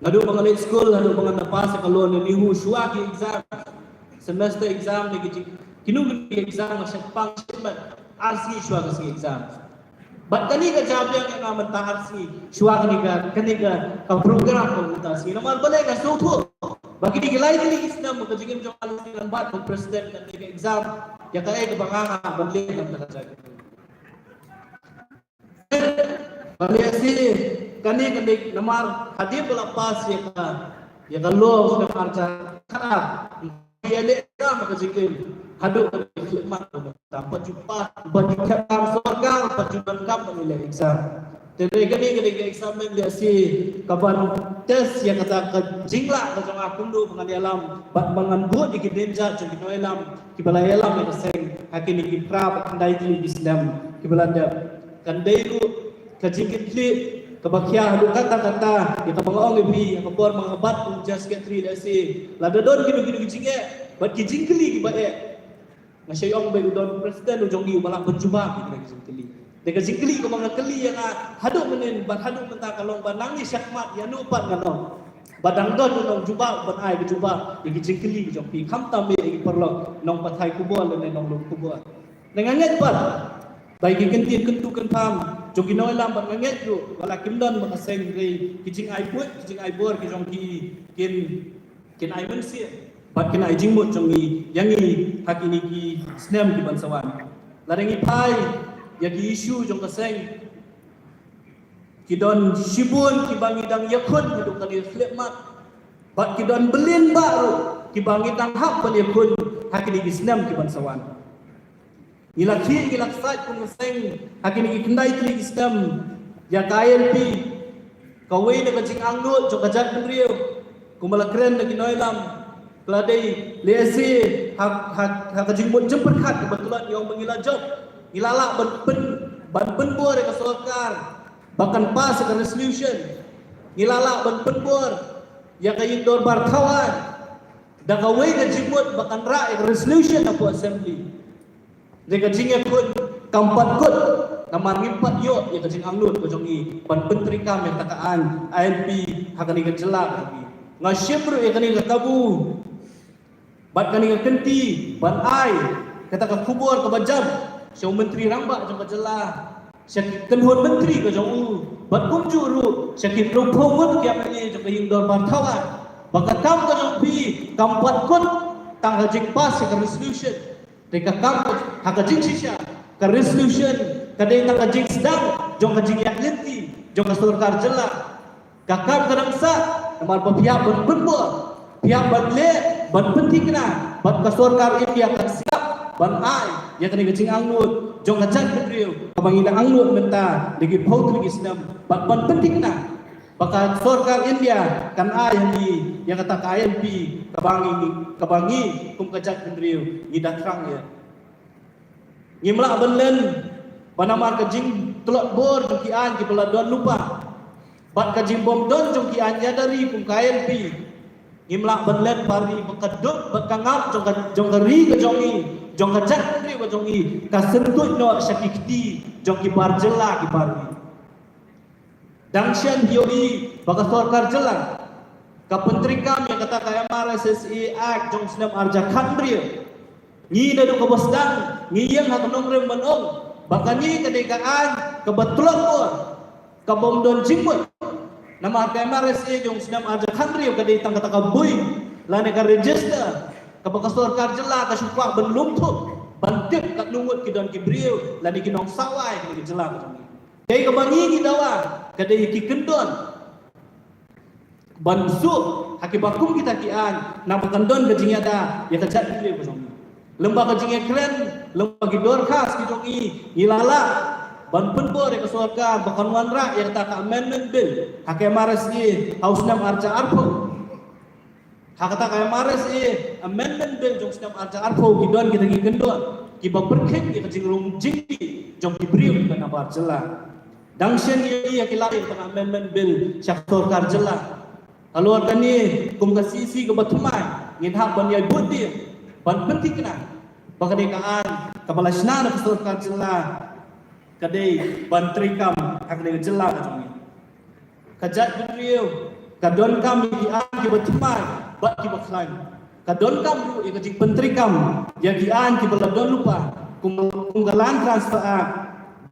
ngadu mga school, ngadu mga napasa kalon ni hu shuagi exam. Semester exam lagi jing. Kinung exam masih pang shimbat. RC shuagi si exam. But kani ka job yang nga mentahar si shuagi kani ka program ko utas. Namal balay ka soto. Bagi digilay dili isna mo kajingin jong alusin ang bat ng president ng exam ya kaya kabanganga balik ang nakajag. Baliasi kani namar hadir pula pas ya kalau sudah arca karab ya le makajingin hadu khidmat dapat jumpa bagi kam sorgang pajuban kam nilai exam. Jadi kani exam dia si kaban tes yang kata jingla ka jong akundu pangadialam bangan buat di denja jong kinoelam kibala elam yang seng hakini kipra pandai di Islam kibalanda kandai ru kajingit li kabakhya hadu kata ya kabangong ibi kabor mga bat unja sekretari dia si ladadon ginu jinge bat kijingkli kibae ngasyong bay udon presiden ujong di ubalang berjumpa kijingkli Deka jingkli ko mga kali yang hadu menin ban hadu mentah kalong ban nangis syakmat ya nupat ngano badang don nong juba ban ai juba deki jingkli jong pi kham tam be perlo nong pathai kubol le nong luk kubol dengan nget pat bai ki kentin kentu kan pam jong ki noi lam ban nget ru wala kim don ma seng re ki jing ai put ki jing ai bor ki jong ki kin ai men sia bat kin ai jing mot jong ni yang ni hakini ki snem ki ban sawan larengi pai ya ki isu jong kaseng kidon shibun ki bangidang yakun hidup kali flemat bat kidon belin baru ki bangidang hak bal yakun hakini islam ki bansawan ilaki ilaksat kun kaseng hakini kendai tri islam ya KLP kawai na kajing anglut jong kajat pendriu kumala keren na kinoilam keladai lesi hak kajing mut jemper khat kebetulan yang mengila job ilala ban penbor ke solkar bahkan pas ke resolution ilala ban penbor ya ke indor bartawan da kawai ke jimut bahkan ra ke resolution aku assembly de ke jinge pun kampat kut naman ngimpat yo ya ke jing anglut ko jongi ban pentri kam yang takaan ANP hakani ke jelak lagi ngasyebru ya kani ke tabu bat kani ke kenti ban ai kata ke kubur ke bajam Siang menteri rambak jong kajelah, syakit kenhut menteri ke jong bat kumjuru, syakit rumpung mut kiam ini jong kaying dor bartawan, bakat kam ke jong pi, kampat kun tang hajing pas ke resolution, deka kam hak hajing sisya ke resolution, kadai tang hajing sedang, jong hajing yak lenti, jong kasurkar jelah, kakam kadangsa, namar pihak berbor, pihak badle, bad penting kena, bad kasurkar India kan siap. Ban ai ya kani gacing anglut jong kacat kedriu kabangina anglut menta digi paut lagi Islam ban penting na baka sorkar India kan ai yang yang kata KLP kabangi kum kacat kedriu ngidat rang ya ngimla benlen panamar kajing telok bor jong kian ki peladon lupa bat kajing bom don jong kian ya dari kum KLP ngimla benlen pari bekeduk bekangap jong keri ke jongi jong kajak ni wa jongi kasentut no syakikti jong kibar jela kibar dangsian hioi baka sorkar jelang ka penteri kam yang kata kaya mara SSI Act jong senam arja khandri ni dadu ka bosdang ni yang hak nongrem manong baka ni kedekaan kebetulan ko ka bomdon jingmut nama kaya mara SSI jong senam arja khandri ka de tang kata ka bui lane ka register kapag sorkar jela ka syupak benlumtuk bantik kat lungut kidon kibriu lani kinong sawai ki jela ka dai ka bangi ki dawa ka dai ki kendon bansu hakibakum kita kian na pakandon ka jingya da ya ka jat kibriu ka jongi lemba ka jingya kren lemba ki dorkas ki jongi ilala ban penbor ka sorkar bakan wanra ya ta ka amendment bill hakai maras ni hausnam arca arpo hakata kaya mares amendment bill jong senam arca arpo gidon kita gendon kiba berkhet kita jingrung jingki jong kibriu kita nabar jela dangsen iya kilai tang amendment bill syak sorkar jela Alor kani kum kasisi ke batumai ngin hak ban yai budi ban penting kena bakadekaan kepala sna na kesulkan jela kadai ban trikam hak de jela ka jongi kajat beriu kadon kam di an ki batumai bat ki baklan kadon kam ru ya kajik pentrikam ya di an ki baladon lupa kum galan transfer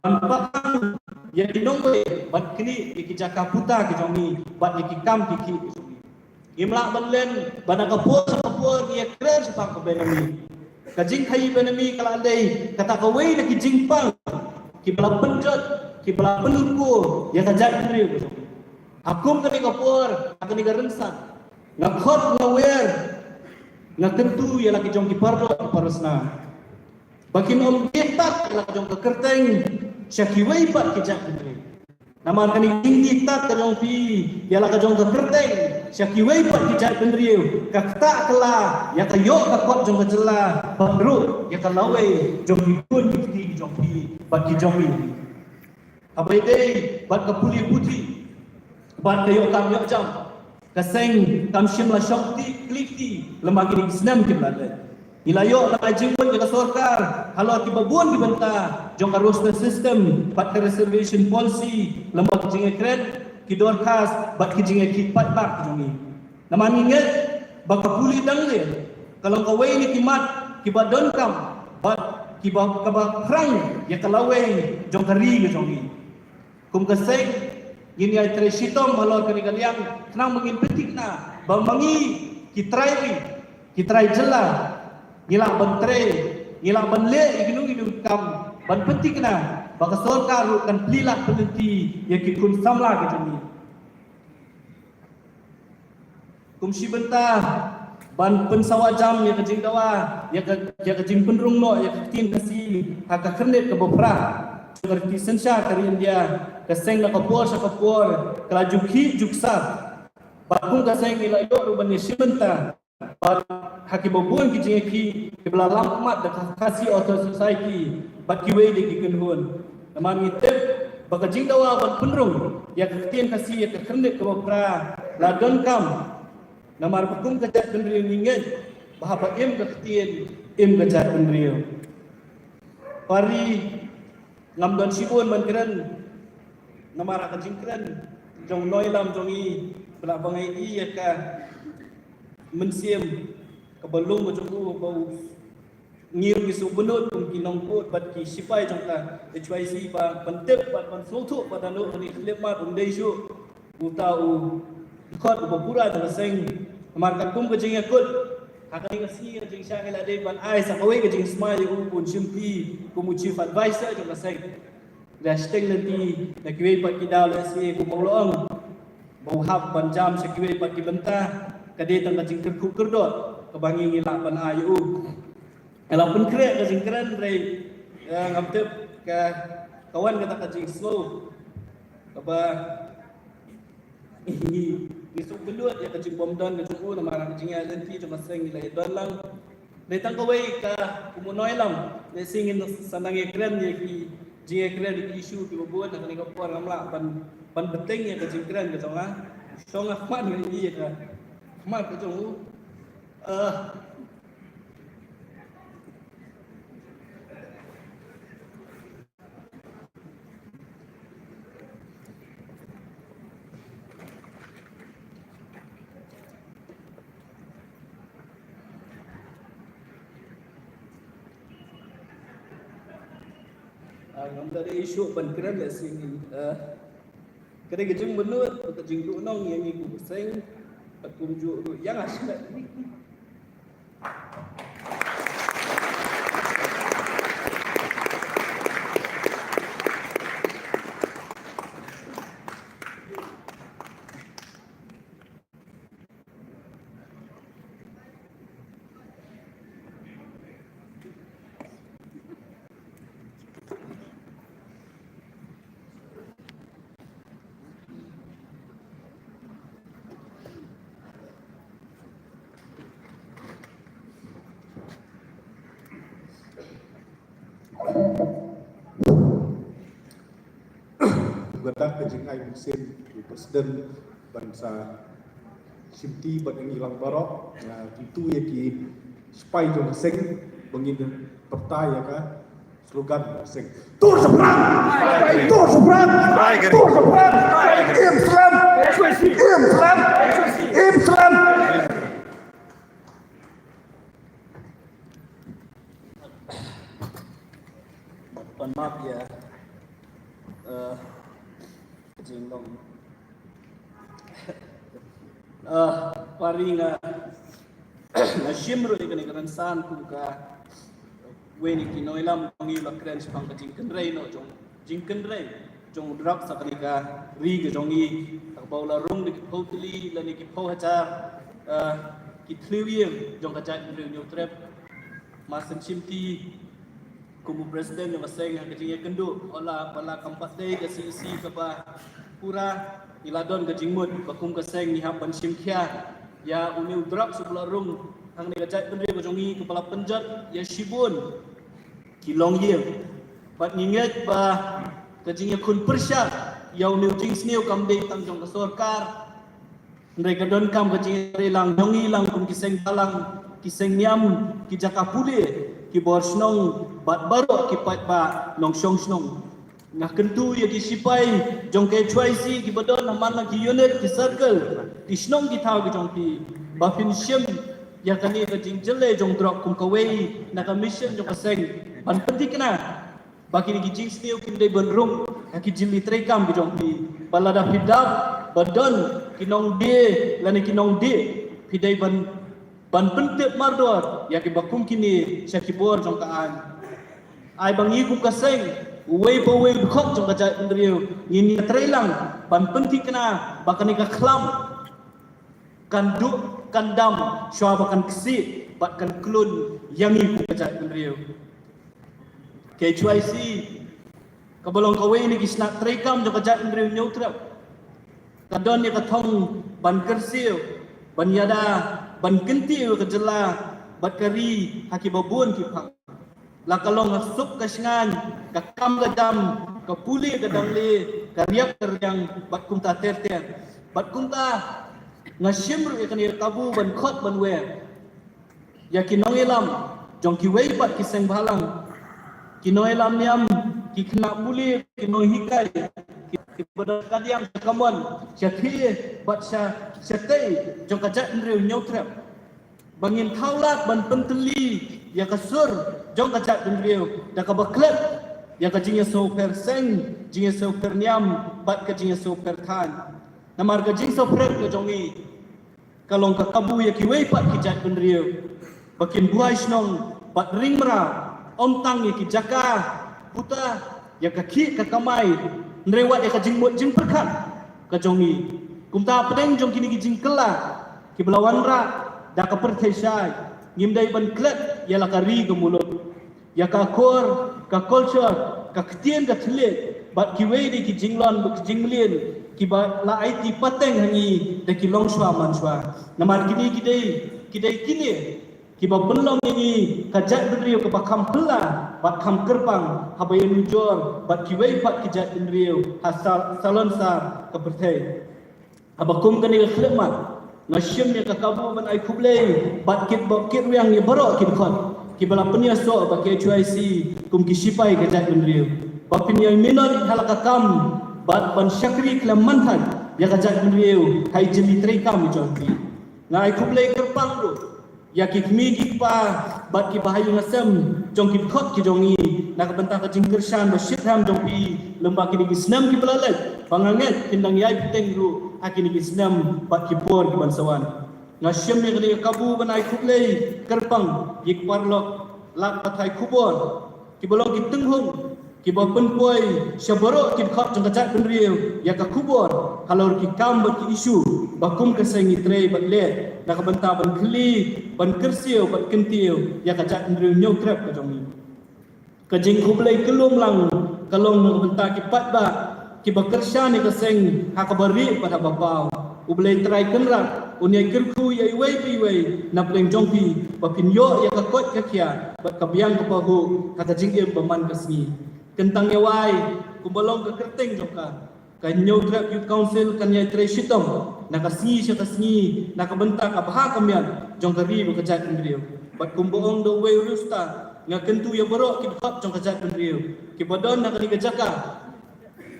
ban pakam ya di nongwe bat kini ki jaka puta ki jongi bat ki kam ki Imlak belen bana kapur dia keren sepang ke benami. Kajing kai benami kalau andai kata kawai nak kijing pang, kibla penjat, kibla penungku, ya kajak diri. Akum kami kapur, akan digarensan. Ngakot ngawer, ngakentu ya laki jong kipardo parasna. Bakin om dietak laki jong kekerteng, syakiwai pat kijak diri. Nama kani tinggi tak terjong pi, ya laki jong kekerteng. Syakiwai pat kijak pendriu kakta kala ya kayok kakot jong kejela baru ya kalawai jong ikun kiti jong pi bat ki jong pi abai dei bat ka puli putih bat kayok kam yok jam kaseng kam shimla shokti kliti lemagi di senam ki belade ilayo la jingpun ka sorkar halo ki babun ki benta jong ka roster system bat ka reservation policy lemagi jing kren kidor khas bat kijinge kipat bak jongi nama ninget baka puli dangle kalau kawai ni kimat kibadon kam bat kibak kabak krang ya kalawai jong kari ke jongi kum kaseng gini ay tresitong malor kani kaliang kenang mengin petik na bamangi kitrai jela ngila bantre ngila banle iginu kam ban petik na baka sorkar kan pelilak penenti ya kikun samla ke jeni kumsi bentah ban pensawa jam ya kejing dawa ya kejing penrung no ya ketin kasi haka kernet ke bopra ngerti sensya kari India keseng nak kapur sakapur kelaju ki juksa bakung keseng ila yo rubani sibenta bat haki bobun kijing ki kebelalang umat dak kasi auto society bat kiwei de kikenhun naman ngitip baka jing dawa ban penrung ya ketin kasi ya kernet ke bopra ladon kam namar bakum kejat kendriu ninget bahapa im ketin im kejat kendriu pari ngam don sibun man keren namara kajing keren jong noilam jongi belak bangai i ka mensiem kebelum jong bau ngir ki subunut ki nongkut bat ki sipai jong ka HYC ba pentep bat ban sotu badanu ni lemat undai syu utau khot bopura jong seng namar kum kajing akut hakani kasi kajing syangil ade ban ai sakawai kajing smile pun simpi kumu chief advisor jong seng dashteng nanti nakiwei pat kidal SE kumolong bau hab ban jam sakiwei pat kibenta kade tang kajing kerku kerdot kebangi ngilak ban ayu kalau pun krek kajing keren rei ngamtep ka kawan kata kajing slow apa Isuk bedut ya kecik bom don kecik nama orang keciknya nanti cuma seng nilai don lang. Datang kawai ka kumunoi lang. Nesingin sanang ekran ya ki jing ekran di isu ki buat nak ni kapor ngamla pan beteng ya kecik ekran ke songa. Songa man ni ya. Man ke jong ngam dari isu ban keren la sing kede gejeng benut kejeng tu nong yang iku sing tunjuk tu yang asal ni Gata kajing ai musim Presiden bangsa simti bat yang hilang barok tentu ya ki spy jong seng bangin pertaya ka slogan seng tur seberang tur seberang tur seberang Islam Islam Islam maaf ya jinglong paring na shimro ikani kanan san kuka weni kinoilam ngi lakren spang ka jingken rei no jingken rei jong drak sakani ka ri ge jongi tak baula rong de potli la ni ki po hajar ki tliwiem jong ka jai re nyu trep masen chimti kumu presiden yang masing yang kecilnya kenduk olah bala kampat day ke isi ke ba pura iladon ke jingmut bakum ke seng ni hampan simkia ya uni udrak sebelah rung hang ni gajat pendiri ke jongi kepala penjat ya shibun kilong ye pat ninget ba kecilnya kun persya ya uni jing sniu kam day tang jong ke sorkar mereka don kam kecilnya rilang jongi lang kum kiseng talang kiseng niam ki jakapule ki borsnong bat baro ki pat ba nong song snong ngah kentu ya ki sipai jong ke choisi ki bodon man la ki unit ki circle ki snong ki thau ki jong pi ba fin sim ya kani ka jing jele jong drop kum ka wei na ka mission jong ka seng ban penting kena ba ki ki jing steu ki dei bon rum ki jili tre kam ki jong pi bala da hidap bodon ki nong de la ni ki nong de pi dei ban pentek mardor ya ki bakum kini syakibor jong kaan ai bangi kum kaseng wei po wei khok jong ka ndriu ngini trailang ban pentik kena bakani ka khlam kan du kan dam shwa bakan kesi bat kan klun yangi kum ka ndriu ke chuaisi ka bolong ka wei ni ki snak trekam jong ka ndriu nyutrap kadon ni ka thong ban kersiu ban yada ban kentiu ke jela bat kari haki babun ki phang la kalong sup ka sngan ka kam ga dam ka puli ga dam le ka riak yang bat kum ta ter bat kum ta ngashimru ikani tabu ban khot ban we ya ki noilam jong ki wei bat ki seng balang ki noilam niam ki khna puli ki noi hikai ki bodon kadiam kamon syakhi bat syatei jong kajat ndriu nyautrap bangin thaulat ban penteli ya kasur jong kajat ndriu da ka baklet ya ka jingya so per seng jingya so per niam bat ka jingya so per than namar ka jing so per ka jongi kalong ka kabu ya ki wei pat ki jat ndriu bakin buai snong bat ring mra om tang ya ki jaka puta ya ka ki ka kamai nrewat ya ka jingmut jing perkat ka jongi kumta pedeng jong kini ki jing kela ki belawan ra da ka perthesai ngimdai ban klet ya la ka ri ka mulut ya ka kor ka culture ka ktien ka thlet bat ki wei di ki jinglon bu ki jinglien ki ba la it pateng hangi de ki long shwa man shwa namar kini kidai kini ki ba belong ini ka jat bedriu ka ba kham pela bat kham kerpang habayen jor bat ki wei pat ki jat bedriu hasal salon sar ka perthai abakum kani khlemat ngashim ni ka kabu ban ai khublei bat kit bokit yang ni baro kit khot ki bala penia so ba ke chuaisi kum ki sipai ka jat bedriu ba pinya minot halaka kam bat ban syakri klam mantan ya ka jat bedriu hai jeli tre kam jonti ngai khublei kerpang ru ya ki mi ki pa bat ki bahayu ngasem jong ki khot ki jongi na ka bentang ka jingkersan ba shitham jong pi lemba ki di snam ki balalet panganget kindang yai piteng ru akini ki snam bat ki por ki bansawan ngashim ni kali kabu banai khublei kerpang yik parlok lak pathai khubor ki bolong ki tenghung ki ba penpoi syabaro ki khot jong ka jat benriu ya ka khubor kalau ki kam bat ki isu bakum ka sengi tre bat le na ka benta ban khli ban kersiu bat kentiu ya ka jat benriu nyokrap ka jongi ka jing khublei kelum lang kalong na benta ki pat ba ki bakersha ni ka seng ha ka bari pada babau ublei trai kenrat unyai kerku ya iwei pi wei na pleng jongpi ba pinyo ya ka kot ka kia bat ka biang ka pahu ha ka jing em baman ka sni kentang yawai kumbalong ka kerteng jongka Kanyo trap youth council kanya tre shitom nakasingi siya kasingi nakabentak abaha kamian jong kari do kajat kendriu bat kumboong do way rusta nga kentu ya borok kidhot jong kajat kendriu kibadon nakali kajaka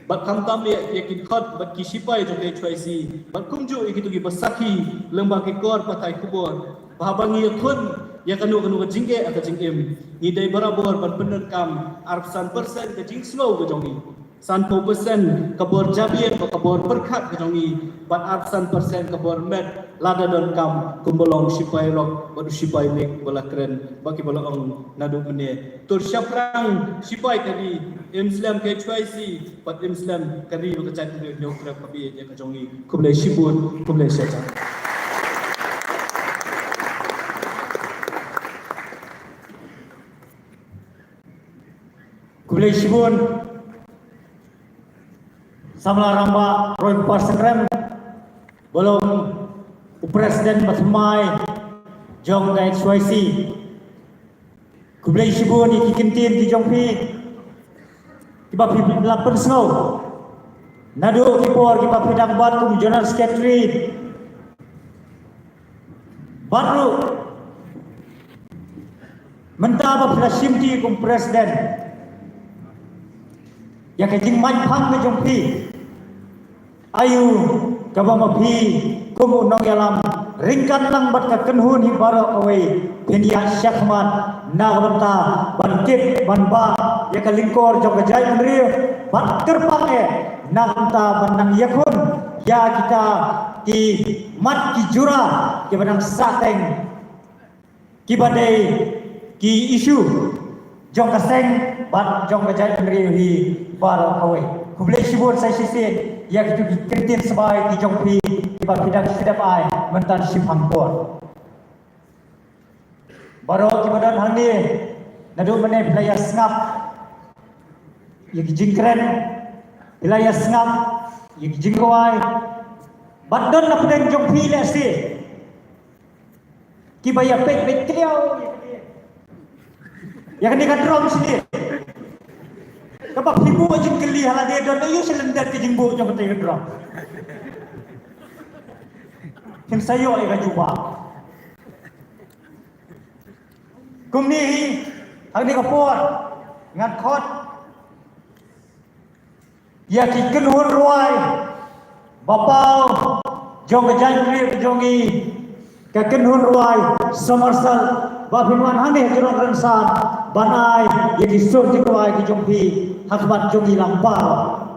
bat kamtam ya kidhot bat kisipai jong HYC bat kumju ikitu gi basaki lembah kikor patai kubor bahabangi yakun ya kanu kajingke akajingem ni dai barabor bat penerkam arsan persen kajing slow kajongi 100% kabor jabian kabor perkat kajongi bat arsan persen kabor med lada don kam kumbolong sipai rok badu sipai mek bola keren baki bola ong nadu mene tur syaprang sipai kali Islam ke HYC bat Islam kali lo kacak ni nyokra pabi ya kajongi kumlai sibun kumlai syaja kumlai sibun Samla ramba Roy Parsenrem belum Presiden Batmai Jong ka XYC Kublai Shibun iki kintin di Jongpi Kiba pi lapen snow Nadu kipor kiba pidang batu General Secretary Baru Mentaba pila simti kum Presiden Ya kajing manpang na Jongpi Ayu kabamapi kumu nong yalam ringkat lang bat ka kenhun hi baro away penia syakmat nagbanta bantit banba ya ka lingkor jong kajai mriu bat terpang nagbanta banang yakun ya kita ki mat ki jura ki banang sateng ki badai ki isu jong kaseng bat jong kajai mriu hi baro away kublai sibur sai sisi ya itu kentin sebai di Jongpi iba bidang sedap ai mentan simpang por baro kibadan handi nadu mene pelaya sengap ya jingkren pelaya sengap ya jingkowai badon na pedang Jongpi le si kibaya pek kliau ya kan drom sini Kapag hibu ajing keli halade don ayo selendar ke jingbo jong kete gedra. Ken sayo ay kajuba. Kumni ang ni kapor ngat khot. Ya ki kenhur ruai. Bapau jong kejan kri jongi ka kenhur ruai somersal babinwan hande jurong rensan banai ya ki sur jikuai ki jongpi Hakmat jongi lampau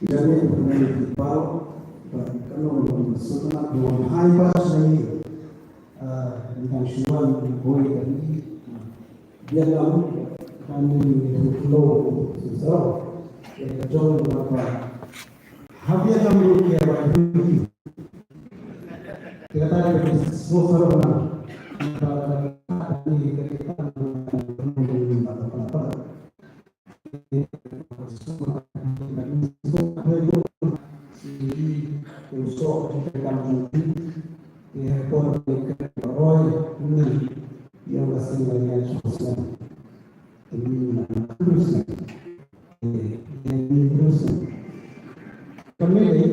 Jadi mengenai bal kalau setelah 2 hari saya dengan Syuan boleh tadi dia lalu kami flow susah jauh berapa habis kami dia bagi kita tadi susah benar ini kita yang ini terus kami ini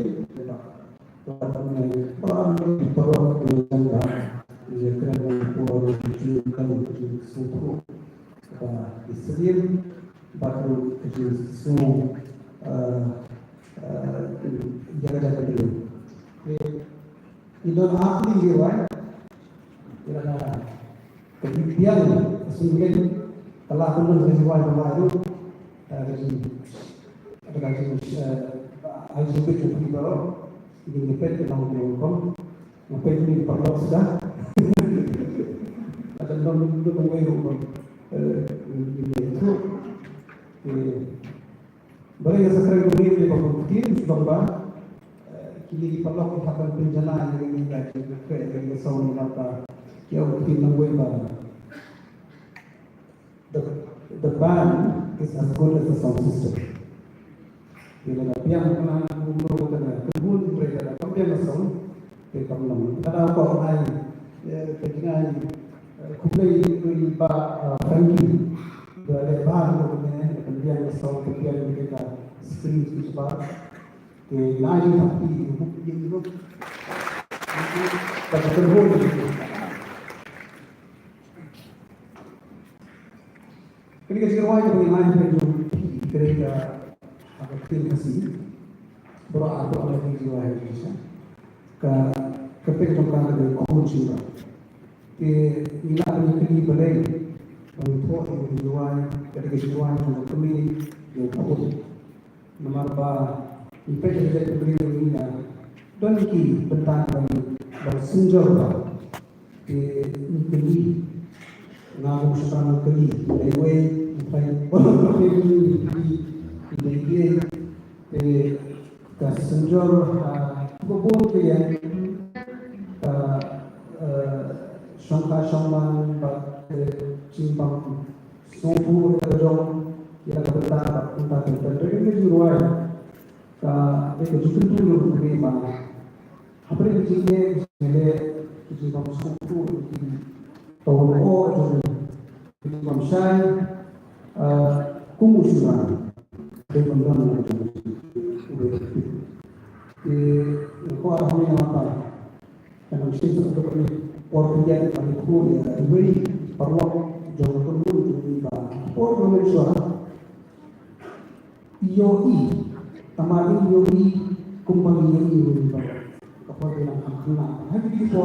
orang berjangka dia kerana pulau tujukan tujuh suku Islam baru tujuh suku jaga-jaga dulu. Idul Adha juga, kerana kebiasaan sehingga telah pun menjual baru dari hasil itu baru ini dapat kita menggunakan apa ini perlu sudah ada dalam itu menggunakan itu bagi sekarang ini di pembukaan coba kini perlu kita penjelasan yang ini yang soal apa yang kita menggunakan the band is as good as the sound system. Bila yang kena umur kena kebun mereka kemudian sound mereka menang. Ada apa orang dengan kuplay dari Pak Frankie dari bahan kemudian sound kemudian mereka screen itu sebab lain tapi itu pada kebun ini kita wajib mengenai kerja apa kasih doa oleh jiwa Indonesia ketika kita dari kunci ila ini balai untuk jiwa ketika jiwa untuk kami yang tahu nomor impet dari beliau ini dan ini tentang bersenjata ini ngamu sekarang kali lewe orang ini kasenjor bobor yang sangka sangman cimpang sumpu terjong yang berada tentang ini juga itu juga dulu terima apa yang jadi cimpang sumpu tahun cimpang syai kumusuran dengan orang ko arahnya apa dan mesti untuk orangnya pada kuliah ini perlu jauh dulu juga orang Malaysia yoi tamari yoi kumpul yoi juga apa yang anak hari itu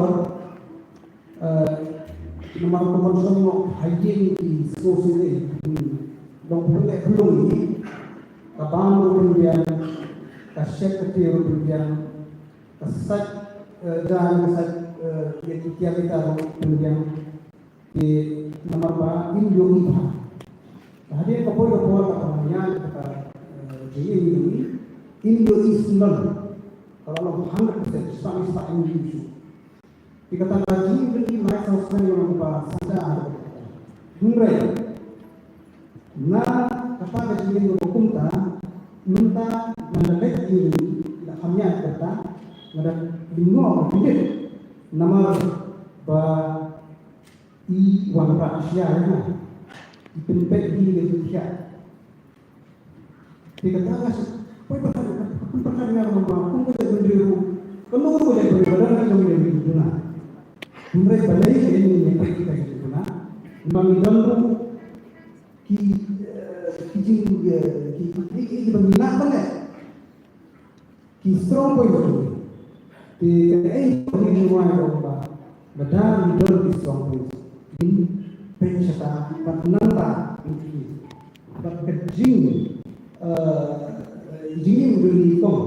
nomor komersial hygiene di sosial dong boleh belum ini abang kemudian kasyek kecil kemudian kasat dan kasat yang kita kemudian di nama Indo Ipa. Hadir kapal namanya kata ini Indo Islam kalau 100% Islam Indonesia. Dikatakan lagi ini mereka sebenarnya bahasa saja. Hingga kepada jenis hukum minta mendapat ini kami kata mendapat bingung tidak nama wanita Asia dipimpin di Indonesia dikatakan perkara yang membangun mendiru kalau boleh berbeda dengan yang dibuat mereka balai ini yang kita dibuat memang ki pembina banget ki strong point di ini semua Badar leader is strong point ini pencetak penanta ini berkejing jingin beri kom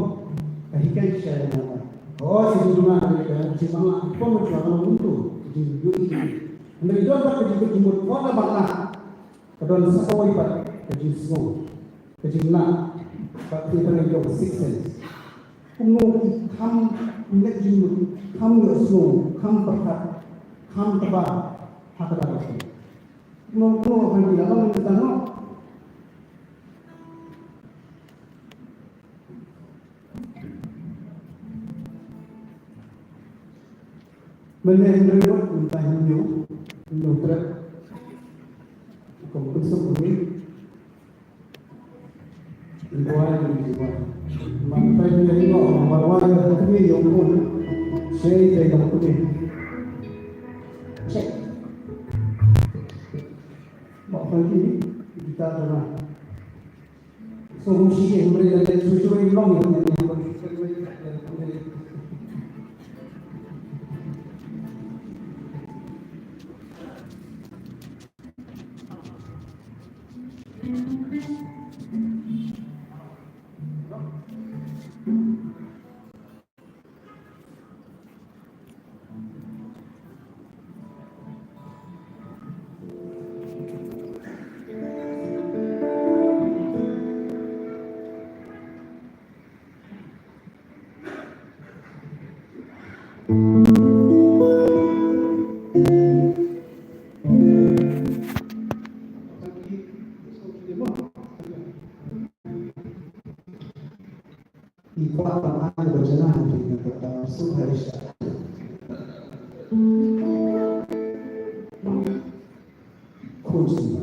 kahikai saya nama itu cuma cuma pemujuan untuk jingin ini mereka jingin jumur kota bangla kadang sekali pak kejing semua kejing nak pak kita lagi 6 cents umur ham net jumur ham semua ham perkat ham tebal hak ada no kan di dalam kita no mengenai entah hiu truk komputer ini igual, igual. Mantai ni lo, marwah kami yung pun, saya dari kami. Check. Bakal ini kita pernah. So musik yang mereka dari susu yang long yang Ikhwan ada berjalan di kota Suharisha. Kunci.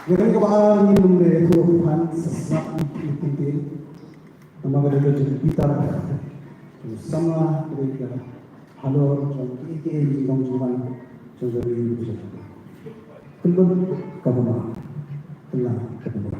Jangan kebal minum deh Tuhan sesak ikutin. Nama kita jadi bitar. Sama mereka halor jom kiki jom juman jadi bisa. Kelun kabuma. Kelang kabuma.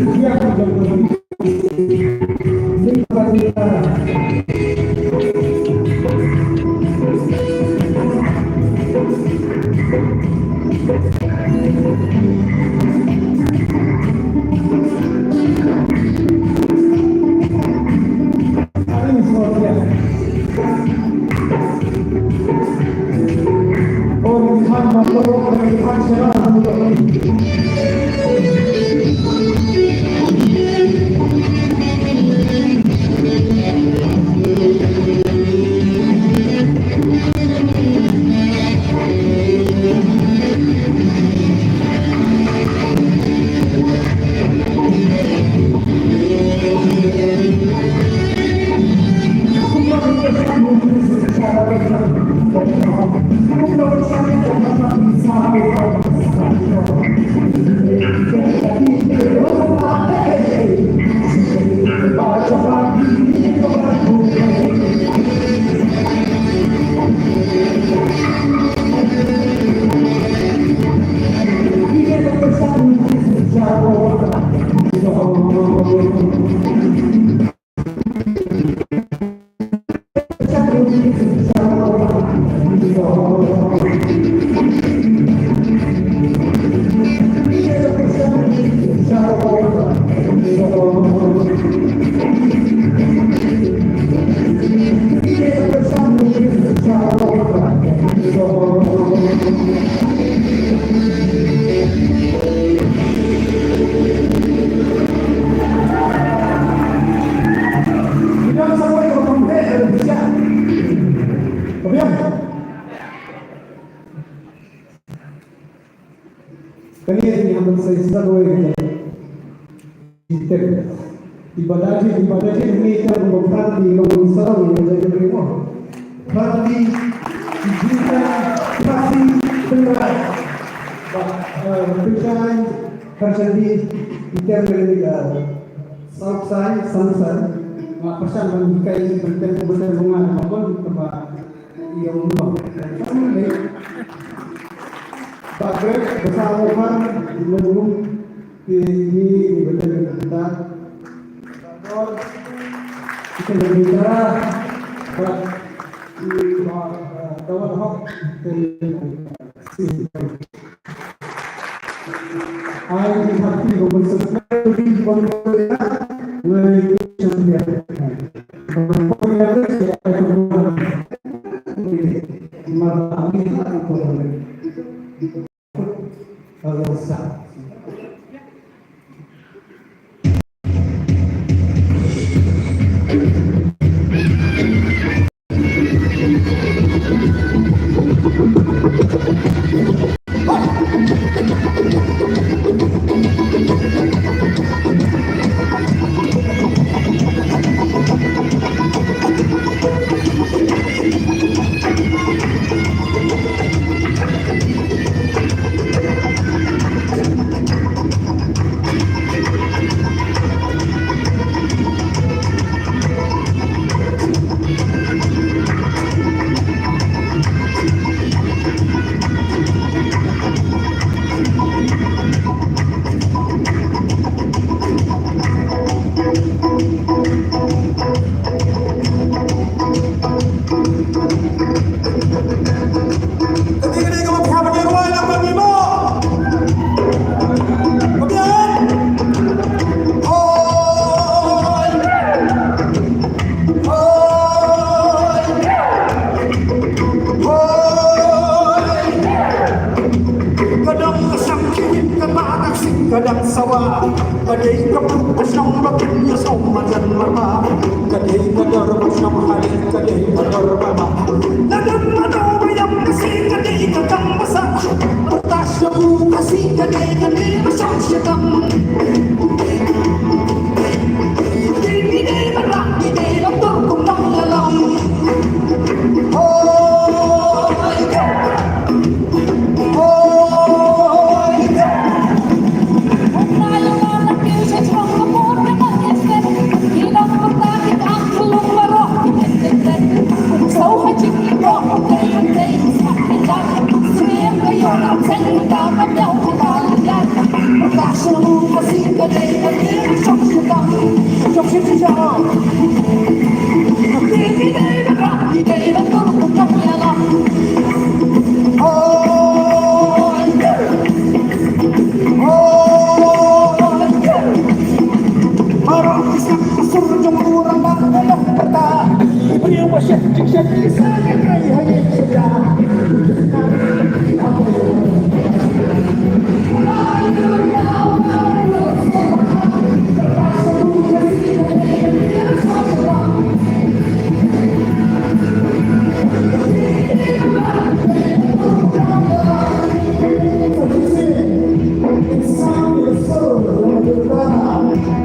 Dia menjadi Ibadahi ini kan memperhati nomor sarung yang jadi berimo. Perhati jika pasti benar. Pencarian terjadi intermediate Southside Sunset. Pasal mengkai bertentangan dengan maupun tempat yang rumah. Pakai bersama orang di rumah ini bertentangan kita. Kita berbicara kawan hak I have to go subscribe to one where kadang sawa kadai kapun asyam bakin ya somajan mama kadai kadar asyam hari kadai kadar mama nadam mano bayam kasi kadai kadang basa bertasyabu kasi kadai kadai asyam syakam ini deh barang ini lapor kumang lalam Kasih Thank